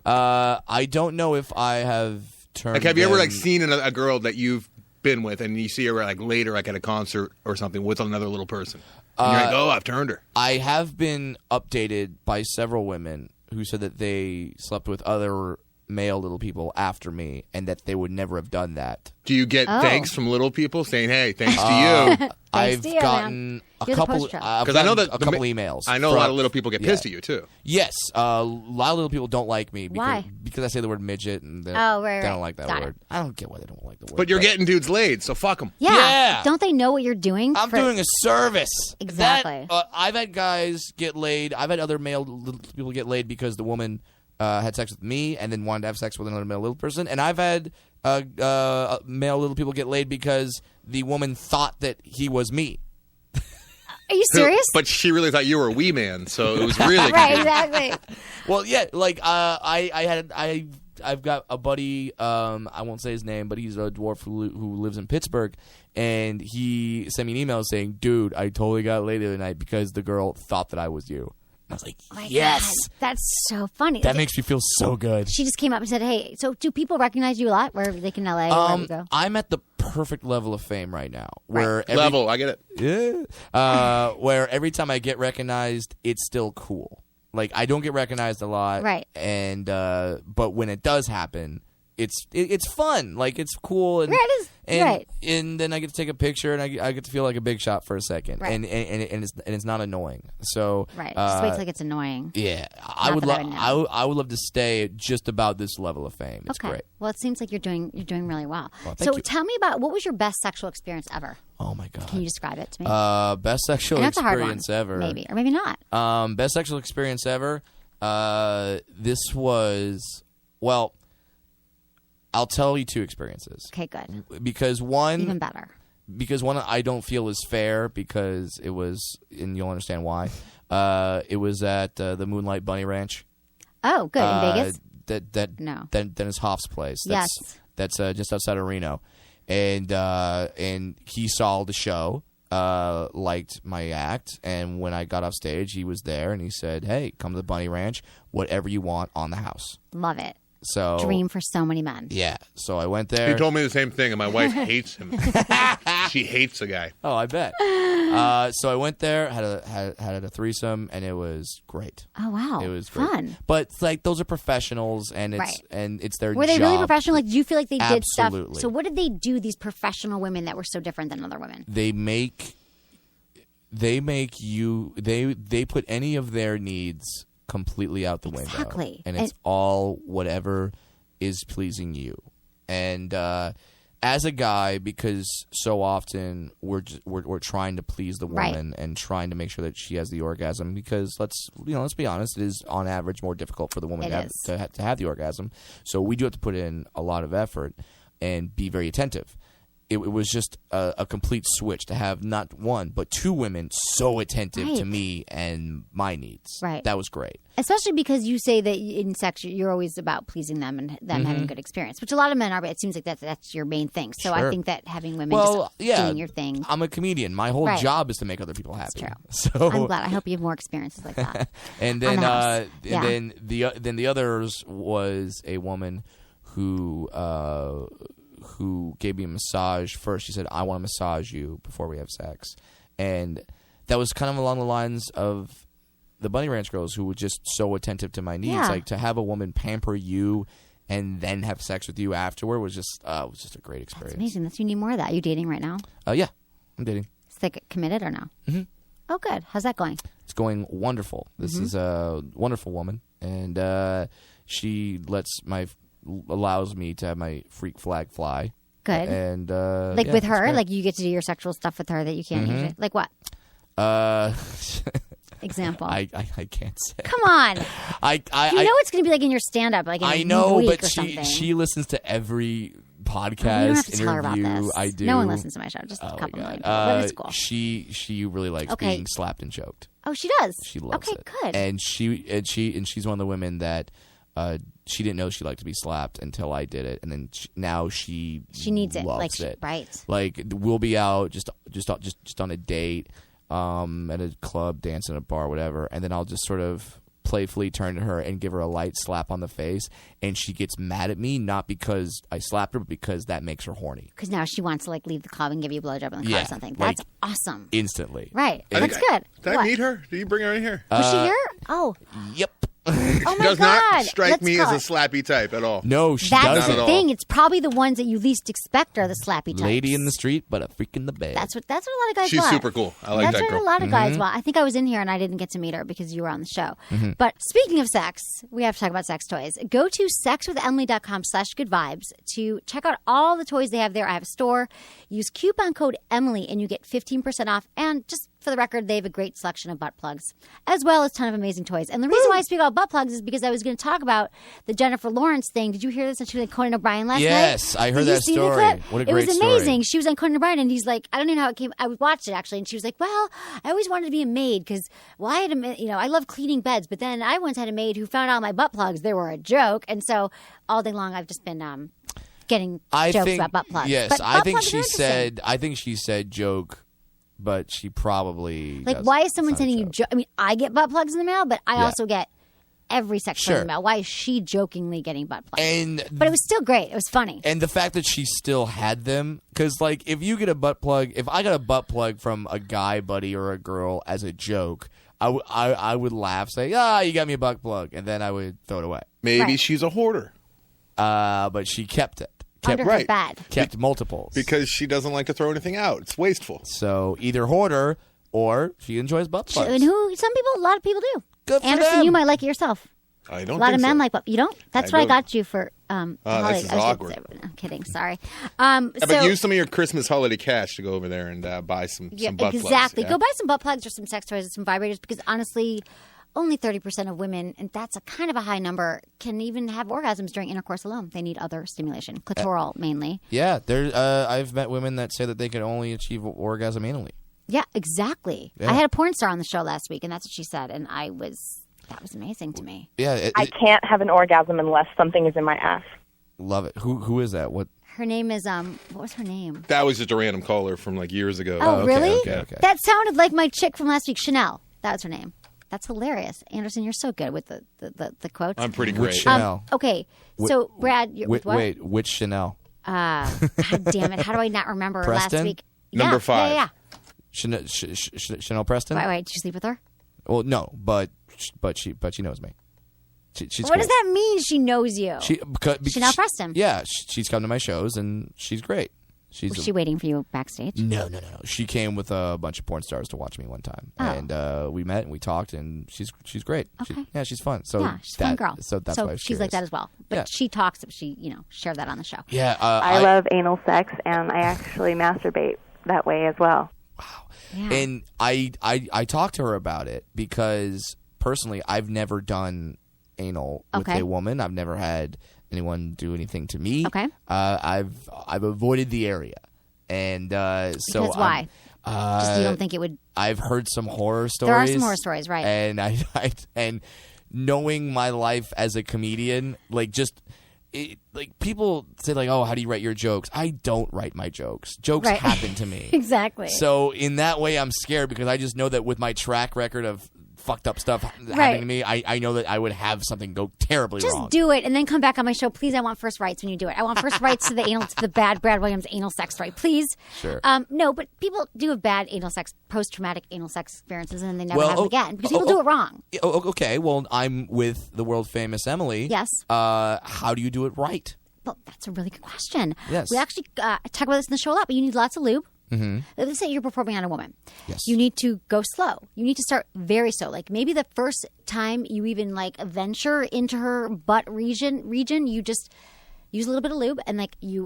[SPEAKER 9] I don't know if I have turned.
[SPEAKER 7] Like, have you ever
[SPEAKER 9] them-
[SPEAKER 7] seen a girl that you've been with, and you see her like later, like at a concert or something, with another little person? And you're like, oh, I've turned her.
[SPEAKER 9] I have been updated by several women who said that they slept with other male little people after me, and that they would never have done that.
[SPEAKER 7] Do you get
[SPEAKER 1] Oh.
[SPEAKER 7] thanks from little people saying, "Hey, thanks to you"?
[SPEAKER 9] I've
[SPEAKER 1] to you,
[SPEAKER 9] gotten
[SPEAKER 1] man.
[SPEAKER 9] a
[SPEAKER 1] You're the
[SPEAKER 9] couple.
[SPEAKER 1] poster child.
[SPEAKER 9] I've
[SPEAKER 7] 'Cause I know
[SPEAKER 9] gotten
[SPEAKER 7] that
[SPEAKER 9] a couple emails.
[SPEAKER 7] I know a
[SPEAKER 9] from-
[SPEAKER 7] lot of little people get pissed at you too.
[SPEAKER 9] Yes, a lot of little people don't like me because,
[SPEAKER 1] Why?
[SPEAKER 9] because I say the word midget, and they,
[SPEAKER 1] Oh, right,
[SPEAKER 9] they
[SPEAKER 1] right.
[SPEAKER 9] don't like that
[SPEAKER 1] Got
[SPEAKER 9] word. I don't get why they don't like the word.
[SPEAKER 7] But you're getting dudes laid, so fuck them.
[SPEAKER 1] Yeah. Don't they know what you're doing?
[SPEAKER 9] I'm doing a service.
[SPEAKER 1] Exactly.
[SPEAKER 9] I've had guys get laid. I've had other male little people get laid because the woman had sex with me and then wanted to have sex with another male little person. And I've had male little people get laid because the woman thought that he was me.
[SPEAKER 1] Are you serious?
[SPEAKER 7] But she really thought you were a wee man, so it was really
[SPEAKER 1] Right,
[SPEAKER 7] confusing.
[SPEAKER 1] exactly.
[SPEAKER 9] Well, yeah, like I've got a buddy. I won't say his name, but he's a dwarf who lives in Pittsburgh, and he sent me an email saying, "Dude, I totally got laid the other night because the girl thought that I was you." And I was like,
[SPEAKER 1] Oh my
[SPEAKER 9] "Yes,
[SPEAKER 1] God, that's so funny.
[SPEAKER 9] that makes me feel so good."
[SPEAKER 1] She just came up and said, "Hey, so do people recognize you a lot? Where they can LA, wherever you go?"
[SPEAKER 9] I'm at the perfect level of fame right now, where
[SPEAKER 7] Level, I get it.
[SPEAKER 9] where every time I get recognized, it's still cool. Like, I don't get recognized a lot,
[SPEAKER 1] Right.
[SPEAKER 9] And but when it does happen, it's fun. Like, it's cool, and
[SPEAKER 1] Right, it is.
[SPEAKER 9] and,
[SPEAKER 1] Right.
[SPEAKER 9] and then I get to take a picture, and I get to feel like a big shot for a second,
[SPEAKER 1] Right.
[SPEAKER 9] and it's not annoying. So
[SPEAKER 1] Right. Just wait till it gets annoying.
[SPEAKER 9] yeah, I
[SPEAKER 1] Not
[SPEAKER 9] would
[SPEAKER 1] that I
[SPEAKER 9] love
[SPEAKER 1] would know.
[SPEAKER 9] I would love to stay at just about this level of fame. It's
[SPEAKER 1] Okay.
[SPEAKER 9] great.
[SPEAKER 1] Well, it seems like you're doing really well.
[SPEAKER 9] Well,
[SPEAKER 1] So
[SPEAKER 9] thank you.
[SPEAKER 1] tell me about what was your best sexual experience ever?
[SPEAKER 9] Oh my god.
[SPEAKER 1] Can you describe it to me?
[SPEAKER 9] Best sexual
[SPEAKER 1] I know it's a hard one,
[SPEAKER 9] experience ever.
[SPEAKER 1] maybe, or maybe not.
[SPEAKER 9] Best sexual experience ever. This was, well, I'll tell you two experiences.
[SPEAKER 1] Okay, good.
[SPEAKER 9] Because one,
[SPEAKER 1] Even better.
[SPEAKER 9] I don't feel is fair because it was, and you'll understand why. It was at the Moonlight Bunny Ranch.
[SPEAKER 1] Oh, good. In Vegas?
[SPEAKER 9] No.
[SPEAKER 1] No.
[SPEAKER 9] Dennis Hoff's place.
[SPEAKER 1] Yes.
[SPEAKER 9] That's just outside of Reno, and he saw the show. Liked my act, and when I got off stage, he was there, and he said, "Hey, come to the Bunny Ranch. Whatever you want on the house."
[SPEAKER 1] Love it.
[SPEAKER 9] So
[SPEAKER 1] Dream for so many men.
[SPEAKER 9] Yeah. So I went there.
[SPEAKER 7] He told me the same thing, and my wife hates him. She hates the guy.
[SPEAKER 9] Oh, I bet. So I went there, had a threesome, and it was great.
[SPEAKER 1] Oh wow,
[SPEAKER 9] It was great.
[SPEAKER 1] fun.
[SPEAKER 9] But like, those are professionals, and it's
[SPEAKER 1] Right.
[SPEAKER 9] and it's their
[SPEAKER 1] Were they
[SPEAKER 9] job.
[SPEAKER 1] really professional? Like, do you feel like they did stuff?
[SPEAKER 9] Absolutely.
[SPEAKER 1] So what did they do? These professional women that were so different than other women.
[SPEAKER 9] They make you they put any of their needs completely out the
[SPEAKER 1] Exactly.
[SPEAKER 9] window, and it's all whatever is pleasing you. And as a guy, because so often we're trying to please the woman and trying to make sure that she has the orgasm, because let's be honest, it is on average more difficult for the woman to have the orgasm. So we do have to put in a lot of effort and be very attentive. It was just a complete switch to have not one but two women so attentive to
[SPEAKER 1] Right.
[SPEAKER 9] me and my needs.
[SPEAKER 1] Right.
[SPEAKER 9] That was great.
[SPEAKER 1] Especially because you say that in sex you're always about pleasing them and them having a good experience, which a lot of men are. But it seems like that's your main thing. So I
[SPEAKER 9] Sure.
[SPEAKER 1] think that having women just doing your thing.
[SPEAKER 9] I'm a comedian. My whole
[SPEAKER 1] Right.
[SPEAKER 9] job is to make other people happy.
[SPEAKER 1] That's true.
[SPEAKER 9] So
[SPEAKER 1] I'm glad. I hope you have more experiences like that.
[SPEAKER 9] and
[SPEAKER 1] On
[SPEAKER 9] then
[SPEAKER 1] the house. Yeah.
[SPEAKER 9] then the others was a woman who gave me a massage first. She said, "I want to massage you before we have sex," and that was kind of along the lines of the Bunny Ranch girls, who were just so attentive to my needs.
[SPEAKER 1] Yeah.
[SPEAKER 9] Like, to have a woman pamper you and then have sex with you afterward was just a great experience.
[SPEAKER 1] That's amazing. You need more of that. Are you dating right now?
[SPEAKER 9] Yeah, I'm dating.
[SPEAKER 1] Is like committed or no? Mm-hmm. Oh, good. How's that going?
[SPEAKER 9] It's going wonderful. This is a wonderful woman. and she allows me to have my freak flag fly.
[SPEAKER 1] Good.
[SPEAKER 9] And
[SPEAKER 1] with her, like you get to do your sexual stuff with her that you can't usually. Like what? Example.
[SPEAKER 9] I can't say.
[SPEAKER 1] Come on. It's going to be like in your stand-up, like in
[SPEAKER 9] I know,
[SPEAKER 1] week
[SPEAKER 9] but
[SPEAKER 1] or something.
[SPEAKER 9] she listens to every podcast
[SPEAKER 1] you don't have to
[SPEAKER 9] interview
[SPEAKER 1] tell her about this.
[SPEAKER 9] I do.
[SPEAKER 1] No one listens to my show. Just a couple million people. But it's cool.
[SPEAKER 9] She really likes being slapped and choked.
[SPEAKER 1] Oh, she does.
[SPEAKER 9] She loves it.
[SPEAKER 1] Okay, good.
[SPEAKER 9] And she's one of the women that she didn't know she liked to be slapped until I did it, and then now she
[SPEAKER 1] needs it.
[SPEAKER 9] Loves it.
[SPEAKER 1] Right.
[SPEAKER 9] Like we'll be out just on a date, at a club, dance in a bar, whatever, and then I'll just sort of playfully turn to her and give her a light slap on the face, and she gets mad at me, not because I slapped her, but because that makes her horny.
[SPEAKER 1] Because now she wants to like leave the club and give you a blowjob in the car or something. That's awesome.
[SPEAKER 9] Instantly.
[SPEAKER 1] Right. That's good.
[SPEAKER 7] Did I meet her? Did you bring her in here?
[SPEAKER 1] Was she here? Oh.
[SPEAKER 9] Yep.
[SPEAKER 1] Oh my
[SPEAKER 7] does
[SPEAKER 1] God.
[SPEAKER 7] not strike me as a slappy type at all.
[SPEAKER 9] No, she
[SPEAKER 1] That's
[SPEAKER 9] doesn't.
[SPEAKER 1] the thing. It's probably the ones that you least expect are the slappy types.
[SPEAKER 9] Lady in the street, but a freak in the bed.
[SPEAKER 1] That's what a lot of guys
[SPEAKER 7] She's
[SPEAKER 1] want.
[SPEAKER 7] super cool. I like that
[SPEAKER 1] That's
[SPEAKER 7] girl.
[SPEAKER 1] what a lot of guys want. I think I was in here and I didn't get to meet her because you were on the show. But speaking of sex, we have to talk about sex toys. Go to sexwithemily.com/goodvibes to check out all the toys they have there. I have a store. Use coupon code Emily and you get 15% off. And just for the record, they have a great selection of butt plugs, as well as a ton of amazing toys. And the reason why I speak about butt plugs is because I was going to talk about the Jennifer Lawrence thing. Did you hear this? And she was on Conan O'Brien last night.
[SPEAKER 9] Yes, I heard
[SPEAKER 1] Did you
[SPEAKER 9] that
[SPEAKER 1] see the
[SPEAKER 9] story.
[SPEAKER 1] clip?
[SPEAKER 9] What a great
[SPEAKER 1] It was
[SPEAKER 9] story.
[SPEAKER 1] amazing. She was on Conan O'Brien, and he's like, I don't even know how it came. I watched it actually, and she was like, well, I always wanted to be a maid because, well, I love cleaning beds, but then I once had a maid who found out my butt plugs. They were a joke, and so all day long I've just been getting jokes about butt plugs.
[SPEAKER 9] Yes,
[SPEAKER 1] but
[SPEAKER 9] I think she said joke. But she probably
[SPEAKER 1] why is someone sending you? I mean, I get butt plugs in the mail, but I also get every sex toy in the mail. Why is she jokingly getting butt plugs? But it was still great. It was funny.
[SPEAKER 9] And the fact that she still had them, because like if you get a butt plug, if I got a butt plug from a guy buddy or a girl as a joke, I would laugh, say, you got me a butt plug, and then I would throw it away.
[SPEAKER 7] Maybe she's a hoarder.
[SPEAKER 9] But she kept it.
[SPEAKER 1] Under her bed.
[SPEAKER 9] Kept multiples.
[SPEAKER 7] Because she doesn't like to throw anything out. It's wasteful.
[SPEAKER 9] So either hoarder or she enjoys butt plugs.
[SPEAKER 1] And a lot of people do.
[SPEAKER 9] Good for
[SPEAKER 1] Anderson,
[SPEAKER 9] them.
[SPEAKER 1] you might like it yourself.
[SPEAKER 7] I don't
[SPEAKER 1] A lot
[SPEAKER 7] think
[SPEAKER 1] of men
[SPEAKER 7] so.
[SPEAKER 1] like butt. You don't? That's what I got you for
[SPEAKER 7] this is awkward.
[SPEAKER 1] I'm kidding. Sorry.
[SPEAKER 7] But use some of your Christmas holiday cash to go over there and buy some butt plugs.
[SPEAKER 1] Exactly.
[SPEAKER 7] Yeah?
[SPEAKER 1] Go buy some butt plugs or some sex toys or some vibrators because honestly, only 30% of women, and that's a kind of a high number, can even have orgasms during intercourse alone. They need other stimulation, clitoral mainly.
[SPEAKER 9] Yeah, I've met women that say that they can only achieve orgasm anally.
[SPEAKER 1] Yeah, exactly.
[SPEAKER 9] Yeah.
[SPEAKER 1] I had a porn star on the show last week, and that's what she said, and that was amazing to me.
[SPEAKER 9] Yeah,
[SPEAKER 10] I can't have an orgasm unless something is in my ass.
[SPEAKER 9] Love it. Who is that? What?
[SPEAKER 1] Her name is what was her name?
[SPEAKER 7] That was just a random caller from like years ago.
[SPEAKER 1] Oh, really?
[SPEAKER 9] Okay.
[SPEAKER 1] That sounded like my chick from last week, Chanel. That was her name. That's hilarious. Anderson, you're so good with the quotes.
[SPEAKER 7] I'm pretty great.
[SPEAKER 9] Which Chanel?
[SPEAKER 1] Okay, so Brad, with what?
[SPEAKER 9] Wait, which Chanel?
[SPEAKER 1] God damn it. How do I not remember
[SPEAKER 9] Preston?
[SPEAKER 1] last week?
[SPEAKER 7] Number 5.
[SPEAKER 1] Yeah.
[SPEAKER 9] Chanel Preston?
[SPEAKER 1] Wait, did you sleep with her?
[SPEAKER 9] Well, no, but she knows me. She's
[SPEAKER 1] what
[SPEAKER 9] cool.
[SPEAKER 1] does that mean? She knows you. Chanel Preston.
[SPEAKER 9] Yeah, she's come to my shows and she's great.
[SPEAKER 1] Was she waiting for you backstage?
[SPEAKER 9] No. She came with a bunch of porn stars to watch me one time, and we met and we talked, and she's great.
[SPEAKER 1] Okay.
[SPEAKER 9] She's fun. So
[SPEAKER 1] yeah, she's a fun girl.
[SPEAKER 9] So that's why
[SPEAKER 1] she's like that as well. But she talks. She shared that on the show.
[SPEAKER 9] Yeah,
[SPEAKER 10] I love anal sex, and I actually masturbate that way as well.
[SPEAKER 9] Wow.
[SPEAKER 1] Yeah.
[SPEAKER 9] And I talked to her about it because personally, I've never done anal with a woman. I've never had anyone do anything to me.
[SPEAKER 1] Okay.
[SPEAKER 9] I've avoided the area, and so
[SPEAKER 1] because why? Just you don't think it would?
[SPEAKER 9] I've heard some horror stories.
[SPEAKER 1] There are some horror stories, right?
[SPEAKER 9] And and knowing my life as a comedian, like people say like, oh, how do you write your jokes? I don't write my jokes. Jokes happen to me.
[SPEAKER 1] Exactly.
[SPEAKER 9] So in that way, I'm scared because I just know that with my track record of fucked up stuff happening to me, I know that I would have something go terribly wrong.
[SPEAKER 1] Just do it and then come back on my show. Please, I want first rights when you do it. I want first rights to the bad Brad Williams anal sex story. Please.
[SPEAKER 9] Sure.
[SPEAKER 1] No, but people do have bad anal sex, post-traumatic anal sex experiences, and then they never have them again because people do it wrong.
[SPEAKER 9] Okay, well, I'm with the world famous Emily.
[SPEAKER 1] Yes.
[SPEAKER 9] How do you do it right?
[SPEAKER 1] Well, that's a really good question.
[SPEAKER 9] Yes.
[SPEAKER 1] We actually talk about this in the show a lot, but you need lots of lube. Let's say you're performing on a woman.
[SPEAKER 9] Yes.
[SPEAKER 1] You need to go slow. You need to start very slow. Like maybe the first time you even like venture into her butt region, you just use a little bit of lube and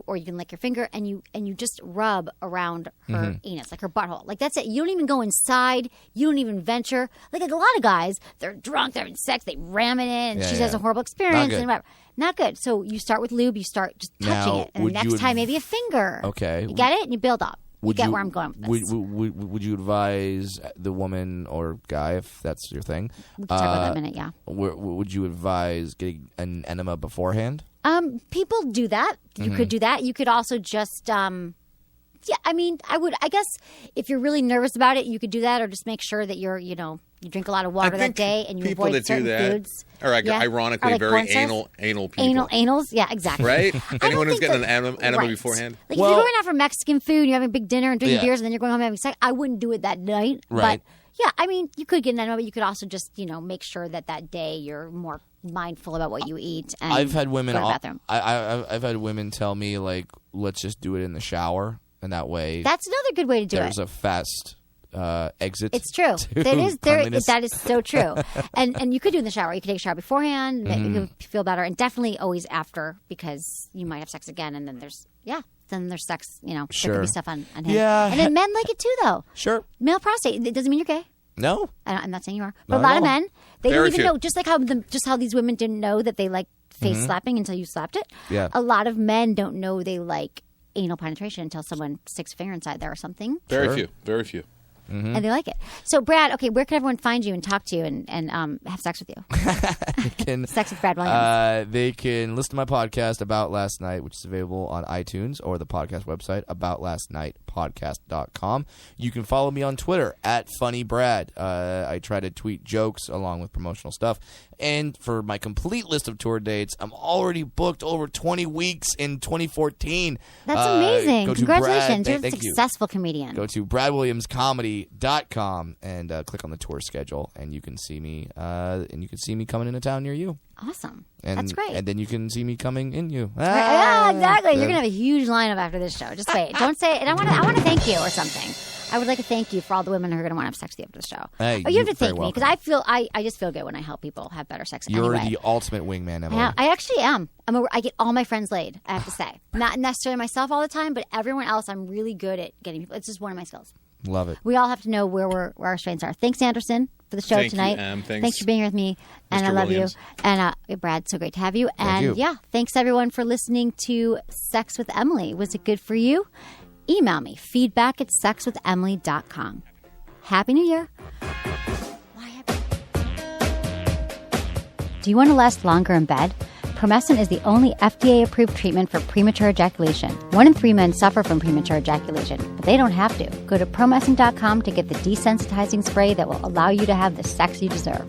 [SPEAKER 1] or you can lick your finger and you just rub around her anus, like her butthole. Like that's it. You don't even go inside. You don't even venture. Like a lot of guys, they're drunk, they're having sex, they ram it in, and she has a horrible experience and whatever. Not good. So you start with lube. You start just touching it, and the next time maybe a finger.
[SPEAKER 9] Okay,
[SPEAKER 1] you get it, and you build up. You get where I'm going with this.
[SPEAKER 9] Would you advise the woman or guy, if that's your thing?
[SPEAKER 1] We can talk about that in a minute. Yeah.
[SPEAKER 9] Would you advise getting an enema beforehand?
[SPEAKER 1] People do that. You could do that. You could also just, I guess if you're really nervous about it, you could do that, or just make sure that you drink a lot of water that day and you avoid certain foods.
[SPEAKER 7] Or ironically,
[SPEAKER 1] like
[SPEAKER 7] very anal people.
[SPEAKER 1] Anals, yeah, exactly.
[SPEAKER 7] Right? Anyone who's getting an enema beforehand?
[SPEAKER 1] Like if you're going out for Mexican food, and you're having a big dinner and drinking beers, and then you're going home and having sex, I wouldn't do it that night.
[SPEAKER 9] Right.
[SPEAKER 1] But yeah, I mean, you could get an enema, but you could also just, make sure that day you're more mindful about what you eat. And
[SPEAKER 9] I've had women.
[SPEAKER 1] Go to the bathroom.
[SPEAKER 9] I've had women tell me like, let's just do it in the shower, and that way.
[SPEAKER 1] That's another good way to do it.
[SPEAKER 9] There's a fast exit.
[SPEAKER 1] It's true. That is so true. And you could do it in the shower. You could take a shower beforehand. You could feel better, and definitely always after, because you might have sex again, and then there's sex. There could be stuff on him.
[SPEAKER 9] Yeah.
[SPEAKER 1] And then men like it too, though.
[SPEAKER 9] Sure.
[SPEAKER 1] Male prostate. It doesn't mean you're gay.
[SPEAKER 9] No.
[SPEAKER 1] I'm not saying you are, but a lot of men, they don't even know. Just like how these women didn't know that they like face slapping until you slapped it.
[SPEAKER 9] Yeah.
[SPEAKER 1] A lot of men don't know they like anal penetration until someone sticks a finger inside there or something.
[SPEAKER 7] Very few.
[SPEAKER 1] And they like it. So, Brad, okay, where can everyone find you and talk to you and have sex with you? Sex with Brad Williams.
[SPEAKER 9] They can listen to my podcast, About Last Night, which is available on iTunes, or the podcast website, aboutlastnightpodcast.com. You can follow me on Twitter, @FunnyBrad. I try to tweet jokes along with promotional stuff. And for my complete list of tour dates, I'm already booked over 20 weeks in 2014.
[SPEAKER 1] That's amazing. Congratulations. You're a
[SPEAKER 9] thank
[SPEAKER 1] successful comedian.
[SPEAKER 9] Go to BradWilliamsComedy.com and click on the tour schedule, and you can see me. And you can see me coming into town near you.
[SPEAKER 1] Awesome.
[SPEAKER 9] And,
[SPEAKER 1] that's great.
[SPEAKER 9] And then you can see me coming in you.
[SPEAKER 1] Yeah, exactly. You're gonna have a huge lineup after this show. Just wait. Don't say it. And I want to thank you or something. I would like to thank you for all the women who are going to want to have sex with you after the show.
[SPEAKER 9] Hey,
[SPEAKER 1] you have to thank me, because I just feel good when I help people have better sex.
[SPEAKER 9] You're
[SPEAKER 1] anyway.
[SPEAKER 9] the ultimate wingman, Emily.
[SPEAKER 1] I actually am. I get all my friends laid, I have to say. Not necessarily myself all the time, but everyone else, I'm really good at getting people. It's just one of my skills.
[SPEAKER 9] Love it.
[SPEAKER 1] We all have to know where our strengths are. Thanks, Anderson, for the show tonight. Thanks for being here with me. And
[SPEAKER 7] Mr.
[SPEAKER 1] I love
[SPEAKER 7] Williams.
[SPEAKER 1] you. And Brad, so great to have you.
[SPEAKER 9] Thank you.
[SPEAKER 1] Thanks everyone for listening to Sex with Emily. Was it good for you? Email me, feedback@sexwithemily.com. Happy New Year. Do you want to last longer in bed? Promescent is the only FDA-approved treatment for premature ejaculation. 1 in 3 men suffer from premature ejaculation, but they don't have to. Go to promescent.com to get the desensitizing spray that will allow you to have the sex you deserve.